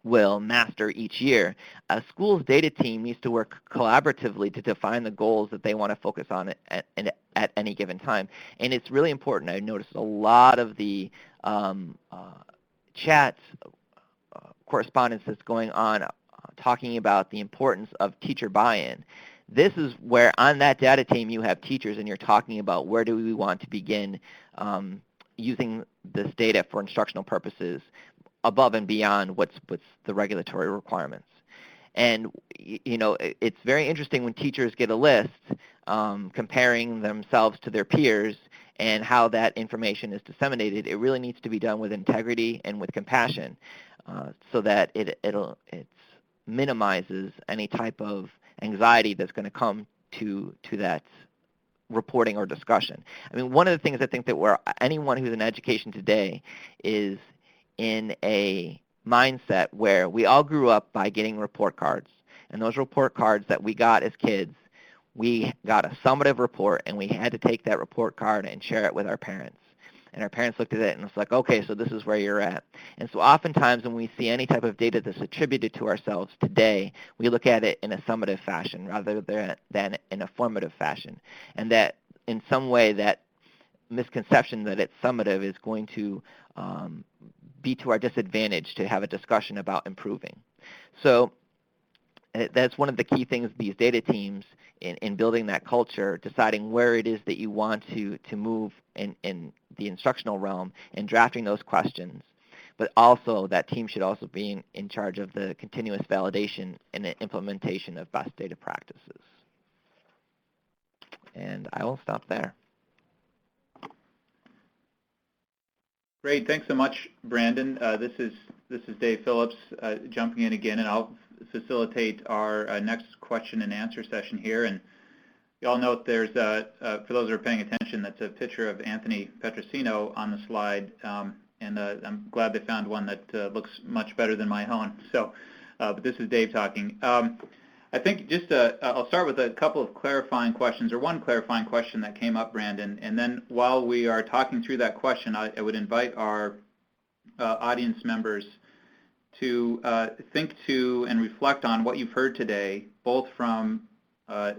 will master each year, a school's data team needs to work collaboratively to define the goals that they want to focus on at any given time. And it's really important. I noticed a lot of the chats, correspondence that's going on talking about the importance of teacher buy-in. This is where on that data team you have teachers and you're talking about where do we want to begin using this data for instructional purposes above and beyond what's the regulatory requirements. And it's very interesting when teachers get a list comparing themselves to their peers and how that information is disseminated. It really needs to be done with integrity and with compassion so that it minimizes any type of anxiety that's going to come to that reporting or discussion. I mean, one of the things I think that anyone who's in education today is in a mindset where we all grew up by getting report cards. And those report cards that we got as kids, we got a summative report, and we had to take that report card and share it with our parents. And our parents looked at it and it's like, okay, so this is where you're at. And so oftentimes when we see any type of data that's attributed to ourselves today, we look at it in a summative fashion rather than in a formative fashion. And that in some way that misconception that it's summative is going to be to our disadvantage to have a discussion about improving. So that's one of the key things these data teams in building that culture, deciding where it is that you want to move in the instructional realm and drafting those questions. But also that team should also be in charge of the continuous validation and the implementation of best data practices. And I will stop there. Great, thanks so much, Brandon. This is Dave Phillips jumping in again, and I'll facilitate our next question and answer session here. And you all note there's, for those who are paying attention, that's a picture of Anthony Petrosino on the slide, and I'm glad they found one that looks much better than my own. So, but this is Dave talking. I think just I'll start with a couple of clarifying questions, or one clarifying question that came up, Brandon, and then while we are talking through that question, I would invite our audience members to think to and reflect on what you've heard today, both from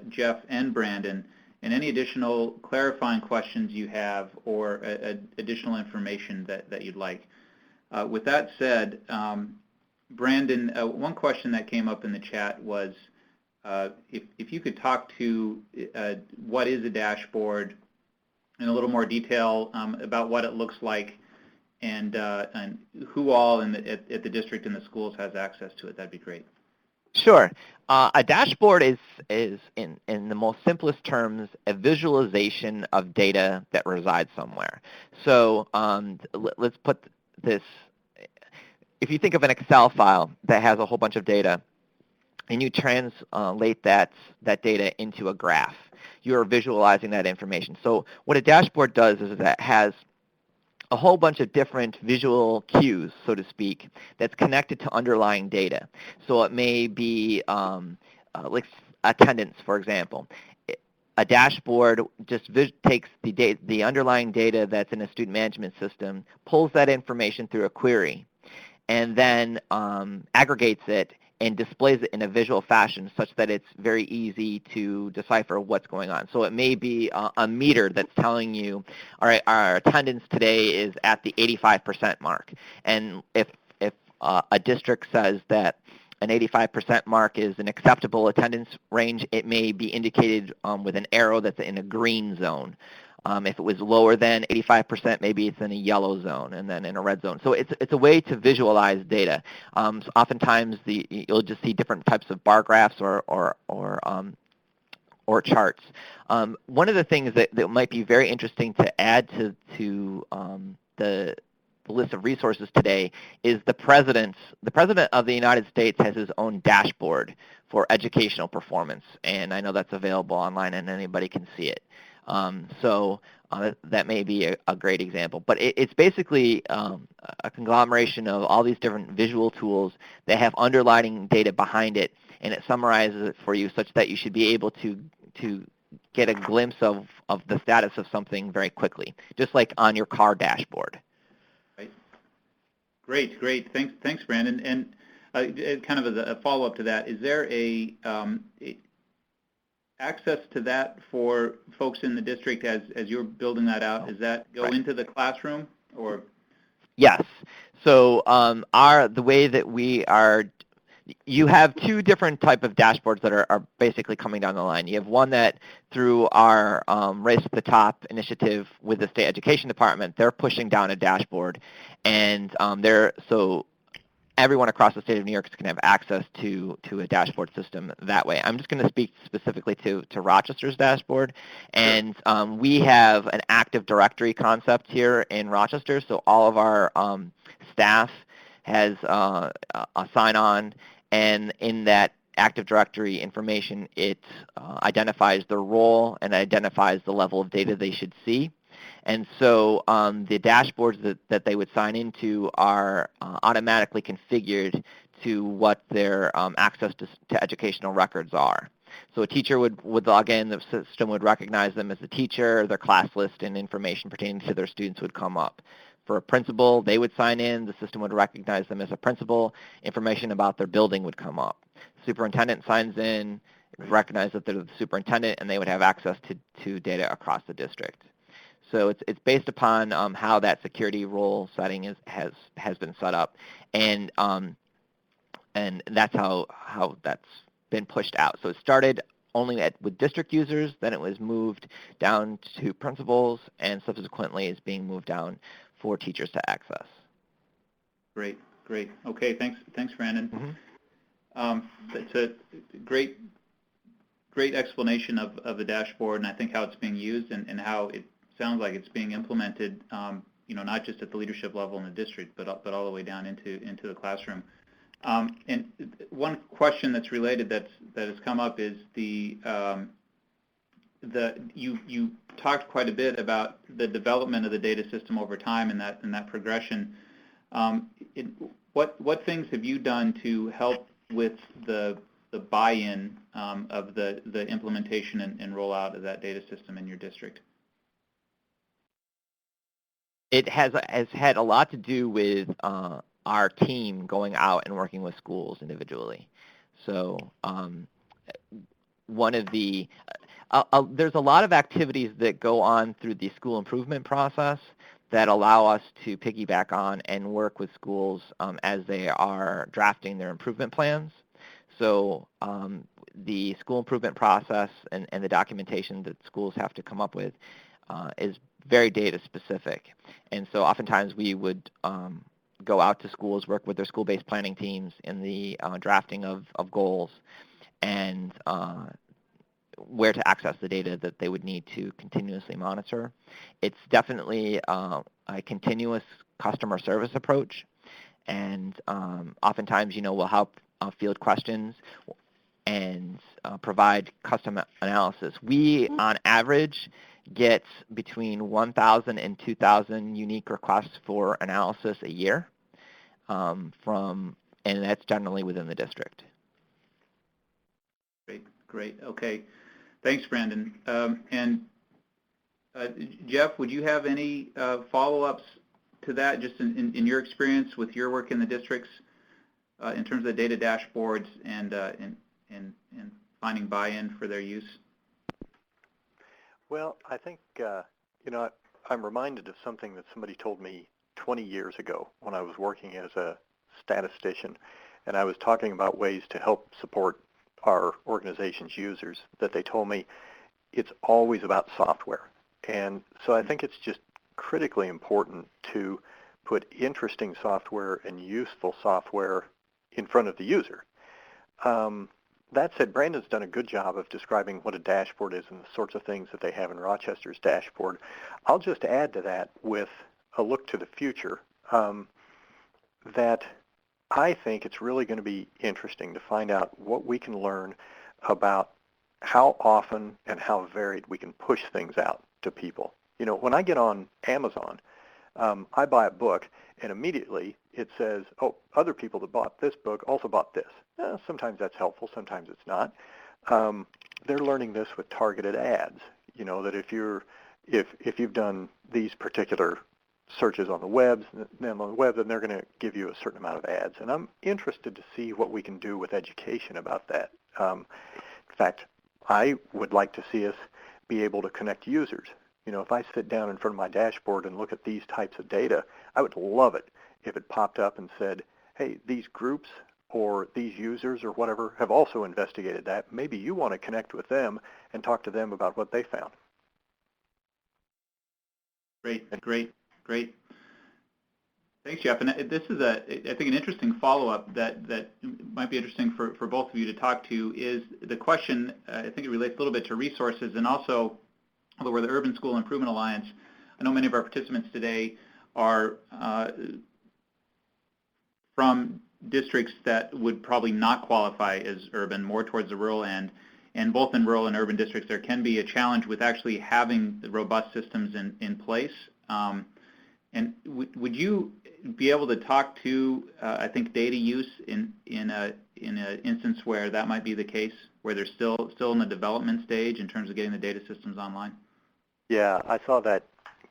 Jeff and Brandon, and any additional clarifying questions you have or additional information that you'd like. With that said, Brandon, one question that came up in the chat was if you could talk to what is a dashboard in a little more detail about what it looks like and who all at the district and the schools has access to it, that'd be great. Sure. A dashboard is in the most simplest terms, a visualization of data that resides somewhere. So let's put this, if you think of an Excel file that has a whole bunch of data, and you translate that data into a graph, you're visualizing that information. So what a dashboard does is that it has a whole bunch of different visual cues, so to speak, that's connected to underlying data. So it may be like attendance, for example. A dashboard just takes the underlying data that's in a student management system, pulls that information through a query, and then aggregates it and displays it in a visual fashion such that it's very easy to decipher what's going on. So it may be a meter that's telling you, all right, our attendance today is at the 85% mark. And if a district says that an 85% mark is an acceptable attendance range, it may be indicated with an arrow that's in a green zone. If it was lower than 85%, maybe it's in a yellow zone and then in a red zone. So it's a way to visualize data. So oftentimes you'll just see different types of bar graphs or or charts. One of the things that might be very interesting to add to the list of resources today is the President of the United States has his own dashboard for educational performance, and I know that's available online and anybody can see it. That may be a great example. But it's basically a conglomeration of all these different visual tools that have underlying data behind it, and it summarizes it for you such that you should be able to get a glimpse of the status of something very quickly, just like on your car dashboard. Right. Great. Thanks, Brandon. And kind of as a follow-up to that, is there a access to that for folks in the district as you're building that out? Does that go into the classroom or? Yes. So the way that we are, you have two different type of dashboards that are basically coming down the line. You have one that through our Race to the Top initiative with the State Education Department, they're pushing down a dashboard, and so everyone across the state of New York can have access to a dashboard system that way. I'm just going to speak specifically to Rochester's dashboard, and we have an Active Directory concept here in Rochester, so all of our staff has a sign-on, and in that Active Directory information, it identifies their role and identifies the level of data they should see. And so the dashboards that they would sign into are automatically configured to what their access to educational records are. So a teacher would log in, the system would recognize them as a teacher, their class list and information pertaining to their students would come up. For a principal, they would sign in, the system would recognize them as a principal, information about their building would come up. Superintendent signs in, recognize that they're the superintendent, and they would have access to data across the district. So it's based upon how that security role setting has been set up, and that's how that's been pushed out. So it started only with district users, then it was moved down to principals, and subsequently is being moved down for teachers to access. Great. Okay, thanks, Brandon. That's a great explanation of the dashboard, and I think how it's being used and how it sounds like it's being implemented, not just at the leadership level in the district, but all the way down into the classroom. And one question that's related that has come up is you talked quite a bit about the development of the data system over time and that progression. What things have you done to help with the buy-in of the implementation and rollout of that data system in your district? It has had a lot to do with our team going out and working with schools individually. So one of the there's a lot of activities that go on through the school improvement process that allow us to piggyback on and work with schools as they are drafting their improvement plans. So the school improvement process and the documentation that schools have to come up with is very data specific. And so oftentimes we would go out to schools, work with their school-based planning teams in the drafting of goals and where to access the data that they would need to continuously monitor. It's definitely a continuous customer service approach, and oftentimes, we'll help field questions and provide custom analysis. We, on average, get between 1,000 and 2,000 unique requests for analysis a year, and that's generally within the district. Great. Okay. Thanks, Brandon. And Jeff, would you have any follow-ups to that, just in your experience with your work in the districts in terms of data dashboards and finding buy-in for their use? Well, I think, I'm reminded of something that somebody told me 20 years ago when I was working as a statistician, and I was talking about ways to help support our organization's users, that they told me it's always about software. And so I think it's just critically important to put interesting software and useful software in front of the user. that said, Brandon's done a good job of describing what a dashboard is and the sorts of things that they have in Rochester's dashboard. I'll just add to that with a look to the future that I think it's really going to be interesting to find out what we can learn about how often and how varied we can push things out to people. You know, when I get on Amazon, I buy a book, and immediately it says, oh, other people that bought this book also bought this. Sometimes that's helpful, sometimes it's not. They're learning this with targeted ads. You know, that if you've done these particular searches on the web, then they're going to give you a certain amount of ads. And I'm interested to see what we can do with education about that. In fact, I would like to see us be able to connect users. You know, if I sit down in front of my dashboard and look at these types of data, I would love it if it popped up and said, hey, these groups or these users or whatever have also investigated that. Maybe you want to connect with them and talk to them about what they found. Great. Thanks, Jeff. And this is, I think, an interesting follow-up that might be interesting for both of you to talk to is the question, I think it relates a little bit to resources and also, although we're the Urban School Improvement Alliance, I know many of our participants today are from districts that would probably not qualify as urban, more towards the rural end. And both in rural and urban districts, there can be a challenge with actually having the robust systems in place. And would you be able to talk to, I think, data use in an instance where that might be the case, where they're still in the development stage in terms of getting the data systems online? Yeah, I saw that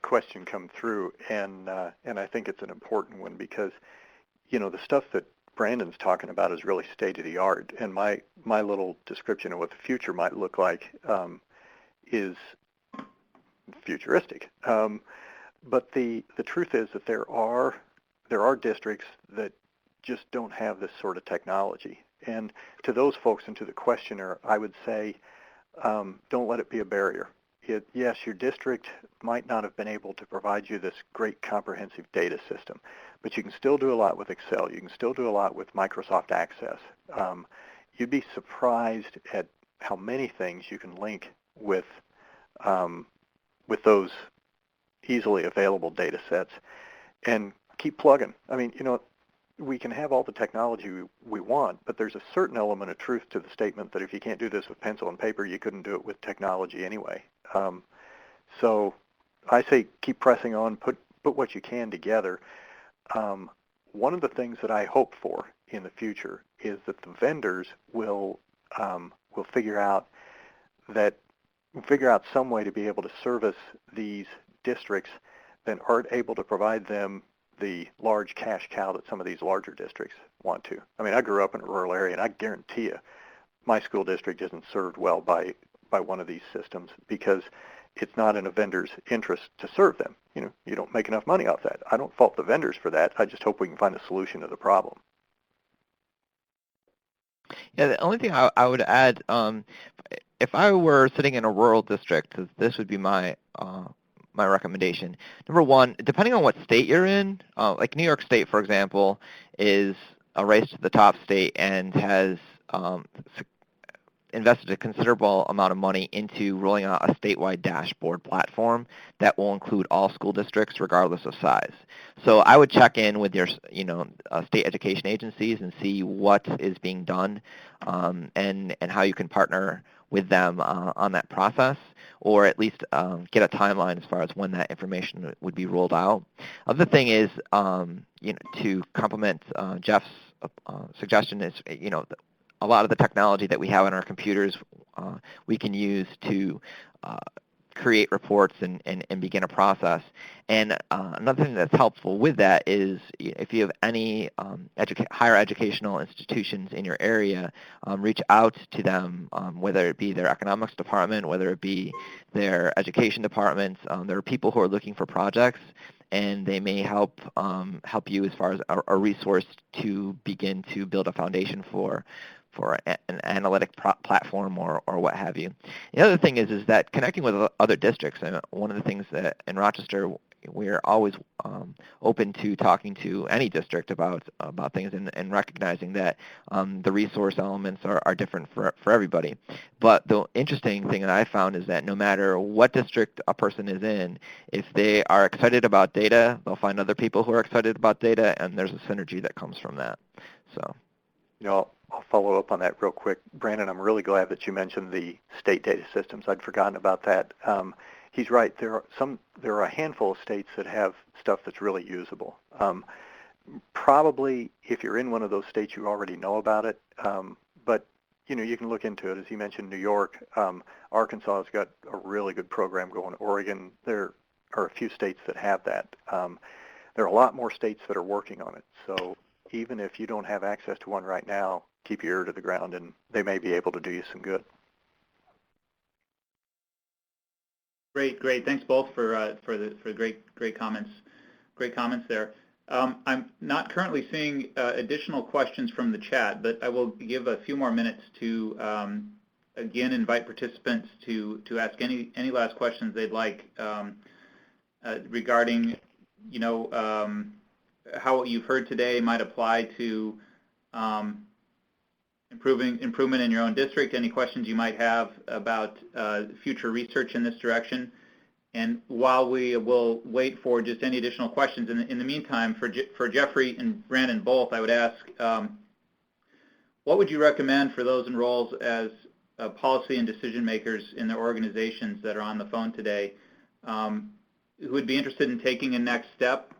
question come through, and I think it's an important one because, you know, the stuff that Brandon's talking about is really state-of-the-art, and my little description of what the future might look like is futuristic. But the truth is that there are districts that just don't have this sort of technology. And to those folks and to the questioner, I would say, don't let it be a barrier. Yes, your district might not have been able to provide you this great comprehensive data system, but you can still do a lot with Excel. You can still do a lot with Microsoft Access. You'd be surprised at how many things you can link with those easily available data sets and keep plugging. I mean, you know, we can have all the technology we want, but there's a certain element of truth to the statement that if you can't do this with pencil and paper, you couldn't do it with technology anyway. So I say keep pressing on, put what you can together. One of the things that I hope for in the future is that the vendors will figure out some way to be able to service these districts that aren't able to provide them the large cash cow that some of these larger districts want to. I mean, I grew up in a rural area, and I guarantee you my school district isn't served well by one of these systems because it's not in a vendor's interest to serve them. You know, you don't make enough money off that. I don't fault the vendors for that. I just hope we can find a solution to the problem. Yeah, the only thing I would add, if I were sitting in a rural district, 'cause this would be my recommendation. Number one, depending on what state you're in, like New York State, for example, is a race to the top state and has invested a considerable amount of money into rolling out a statewide dashboard platform that will include all school districts regardless of size. So I would check in with your, state education agencies and see what is being done and how you can partner with them on that process, or at least get a timeline as far as when that information would be rolled out. Other thing is, to complement Jeff's suggestion is, a lot of the technology that we have on our computers we can use to create reports and begin a process. And another thing that's helpful with that is if you have any higher educational institutions in your area, reach out to them, whether it be their economics department, whether it be their education departments. There are people who are looking for projects, and they may help you as far as a resource to begin to build a foundation for an analytic platform or what have you. The other thing is that connecting with other districts, and one of the things that in Rochester, we're always open to talking to any district about things and recognizing that the resource elements are different for everybody. But the interesting thing that I found is that no matter what district a person is in, if they are excited about data, they'll find other people who are excited about data, and there's a synergy that comes from that. So, I'll follow up on that real quick. Brandon, I'm really glad that you mentioned the state data systems. I'd forgotten about that. He's right. There are a handful of states that have stuff that's really usable. Probably, if you're in one of those states, you already know about it. But you can look into it. As he mentioned, New York, Arkansas has got a really good program going. Oregon, there are a few states that have that. There are a lot more states that are working on it. So even if you don't have access to one right now, keep your ear to the ground, and they may be able to do you some good. Great. Thanks both for great comments. Great comments there. I'm not currently seeing additional questions from the chat, but I will give a few more minutes to again invite participants to ask any last questions they'd like regarding how what you've heard today might apply to improvement in your own district, any questions you might have about future research in this direction. And while we will wait for just any additional questions, in the meantime, for Jeffrey and Brandon both, I would ask, what would you recommend for those enrolled as policy and decision makers in their organizations that are on the phone today who would be interested in taking a next step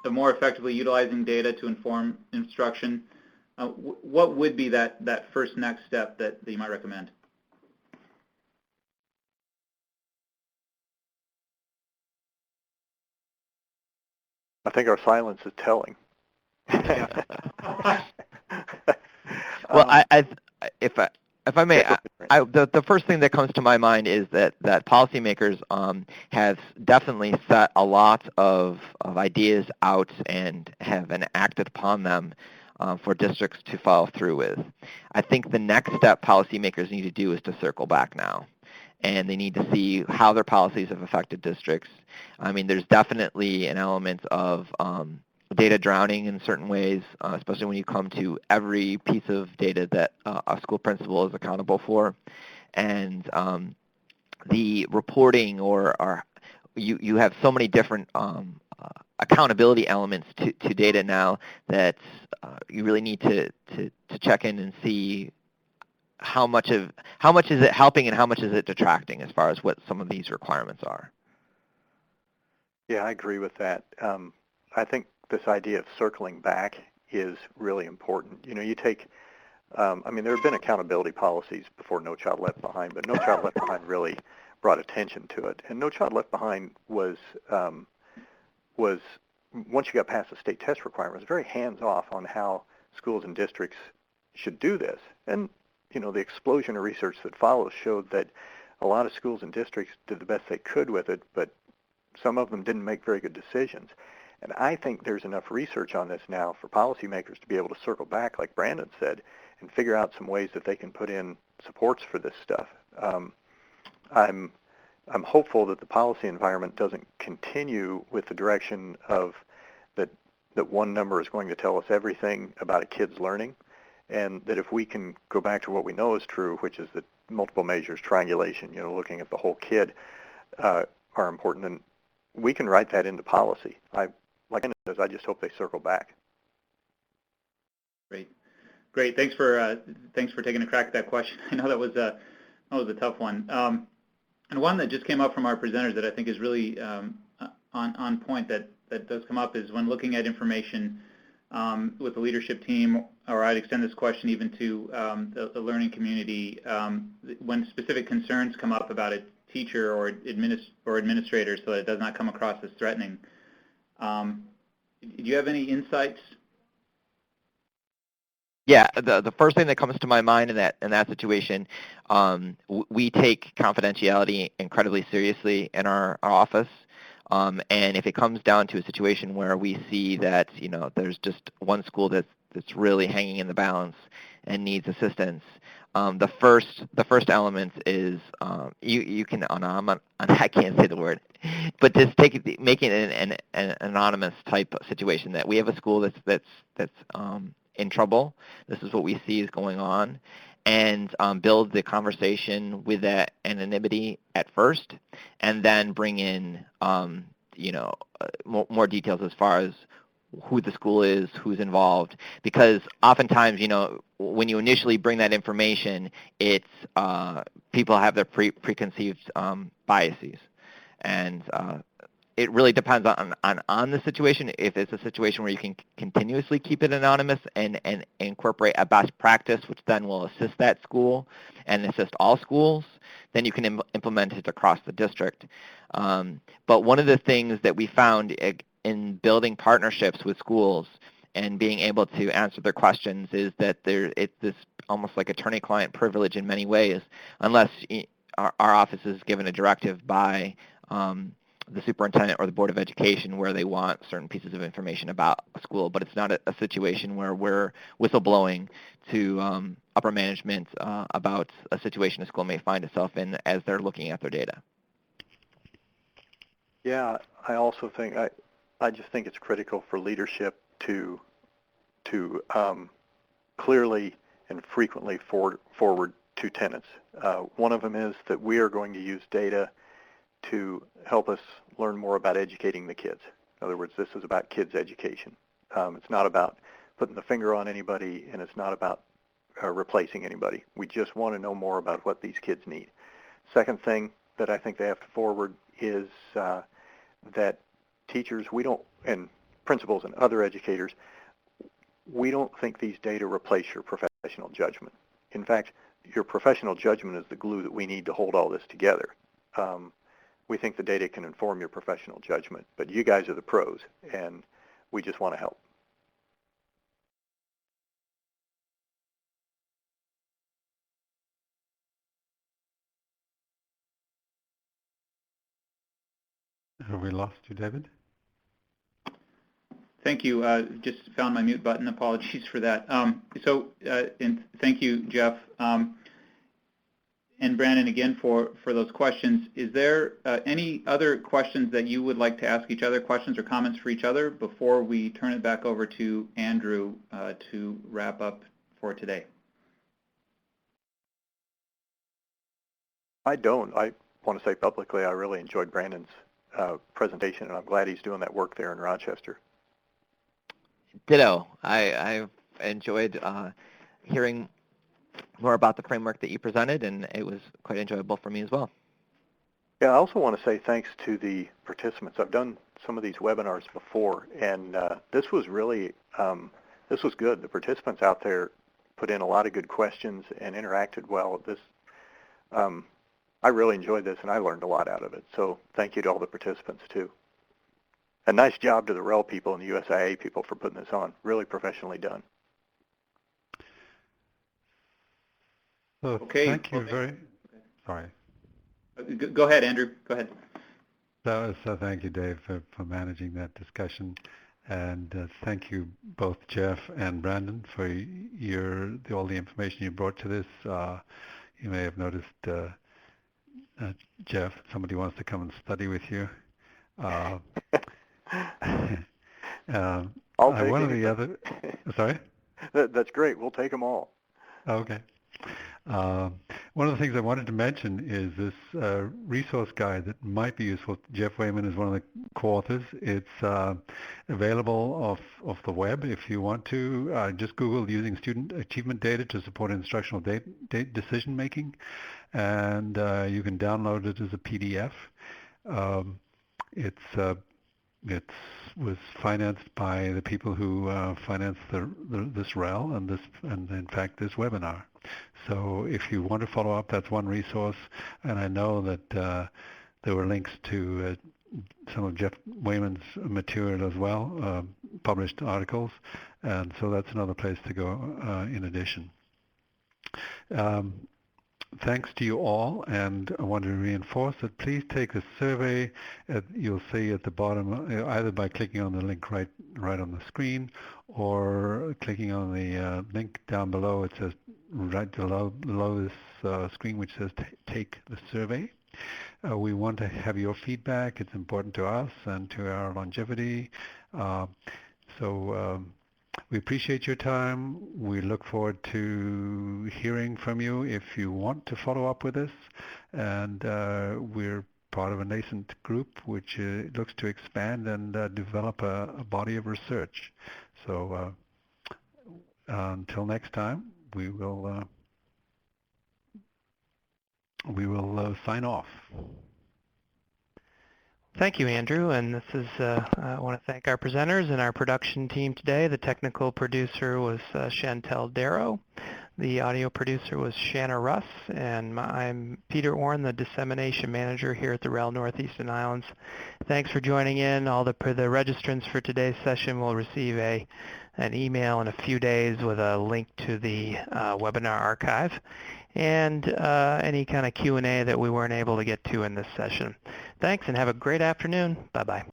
of more effectively utilizing data to inform instruction? What would be that first next step that you might recommend? I think our silence is telling. Well, if I may, the first thing that comes to my mind is that policymakers have definitely set a lot of ideas out and have enacted upon them for districts to follow through with. I think the next step policymakers need to do is to circle back now. And they need to see how their policies have affected districts. I mean, there's definitely an element of data drowning in certain ways, especially when you come to every piece of data that a school principal is accountable for. And the reporting or you have so many different accountability elements to data now that you really need to check in and see how much is it helping and how much is it detracting as far as what some of these requirements are. Yeah, I agree with that. I think this idea of circling back is really important. You take, there have been accountability policies before No Child Left Behind, but No Child Left Behind really brought attention to it. And No Child Left Behind was once you got past the state test requirements, very hands-off on how schools and districts should do this. And the explosion of research that follows showed that a lot of schools and districts did the best they could with it, but some of them didn't make very good decisions. And I think there's enough research on this now for policymakers to be able to circle back, like Brandon said, and figure out some ways that they can put in supports for this stuff. I'm hopeful that the policy environment doesn't continue with the direction of that one number is going to tell us everything about a kid's learning, and that if we can go back to what we know is true, which is that multiple measures, triangulation, looking at the whole kid, are important, and we can write that into policy. Like Brandon says, I just hope they circle back. Great. Thanks for taking a crack at that question. I know that was a tough one. And one that just came up from our presenters that I think is really on point that does come up is when looking at information with the leadership team, or I'd extend this question even to the learning community, when specific concerns come up about a teacher or administrator so that it does not come across as threatening. Do you have any insights? Yeah, the first thing that comes to my mind in that situation, we take confidentiality incredibly seriously in our office. And if it comes down to a situation where we see that there's just one school that's really hanging in the balance, and needs assistance, the first element is you can I can't say the word, but just make it an anonymous type of situation, that we have a school that's in trouble. This is what we see is going on, and build the conversation with that anonymity at first, and then bring in more details as far as who the school is, who's involved, because oftentimes, when you initially bring that information, it's people have their preconceived biases, and it really depends on the situation. If it's a situation where you can continuously keep it anonymous and incorporate a best practice, which then will assist that school and assist all schools, then you can implement it across the district. But one of the things that we found in building partnerships with schools and being able to answer their questions is that it's this almost like attorney-client privilege in many ways, unless our office is given a directive by the superintendent or the Board of Education where they want certain pieces of information about a school. But it's not a situation where we're whistleblowing to upper management about a situation a school may find itself in as they're looking at their data. Yeah, I also think I just think it's critical for leadership to clearly and frequently forward two tenets. One of them is that we are going to use data to help us learn more about educating the kids. In other words, this is about kids' education. It's not about putting the finger on anybody, and it's not about replacing anybody. We just want to know more about what these kids need. Second thing that I think they have to forward is that teachers, and principals and other educators, we don't think these data replace your professional judgment. In fact, your professional judgment is the glue that we need to hold all this together. We think the data can inform your professional judgment, but you guys are the pros, and we just want to help. Have we lost you, David? Thank you. Just found my mute button. Apologies for that. And thank you, Jeff. And Brandon, again, for those questions. Is there any other questions that you would like to ask each other, questions or comments for each other, before we turn it back over to Andrew to wrap up for today? I don't. I want to say publicly I really enjoyed Brandon's presentation, and I'm glad he's doing that work there in Rochester. Ditto. I've enjoyed hearing more about the framework that you presented, and it was quite enjoyable for me as well. Yeah, I also want to say thanks to the participants. I've done some of these webinars before, and this was really, this was good. The participants out there put in a lot of good questions and interacted well. I really enjoyed this, and I learned a lot out of it. So thank you to all the participants, too. A nice job to the REL people and the USIA people for putting this on. Really professionally done. So Okay. thank you sorry. Go ahead, Andrew. Go ahead. So thank you, Dave, for managing that discussion. And thank you both, Jeff and Brandon, for all the information you brought to this. You may have noticed, Jeff, somebody wants to come and study with you. I'll take one it. of the other, sorry? That's great. We'll take them all. Okay. One of the things I wanted to mention is this resource guide that might be useful. Jeff Wayman is one of the co-authors. It's available off the web if you want to. Just Google using student achievement data to support instructional decision making, and you can download it as a PDF. It was financed by the people who financed this REL and in fact this webinar. So if you want to follow up, that's one resource. And I know that there were links to some of Jeff Wayman's material as well, published articles, and so that's another place to go in addition. thanks to you all, and I want to reinforce that please take the survey. You'll see at the bottom, either by clicking on the link right on the screen, or clicking on the link down below. It says right below this screen, which says take the survey. We want to have your feedback. It's important to us and to our longevity. We appreciate your time. We look forward to hearing from you if you want to follow up with us. And we're part of a nascent group which looks to expand and develop a body of research. So until next time, we will sign off. Thank you, Andrew. And this is, I want to thank our presenters and our production team today. The technical producer was Chantel Darrow. The audio producer was Shanna Russ. And I'm Peter Orn, the dissemination manager here at the REL Northeast Islands. Thanks for joining in. All the registrants for today's session will receive an email in a few days with a link to the webinar archive and any kind of Q&A that we weren't able to get to in this session. Thanks, and have a great afternoon. Bye-bye.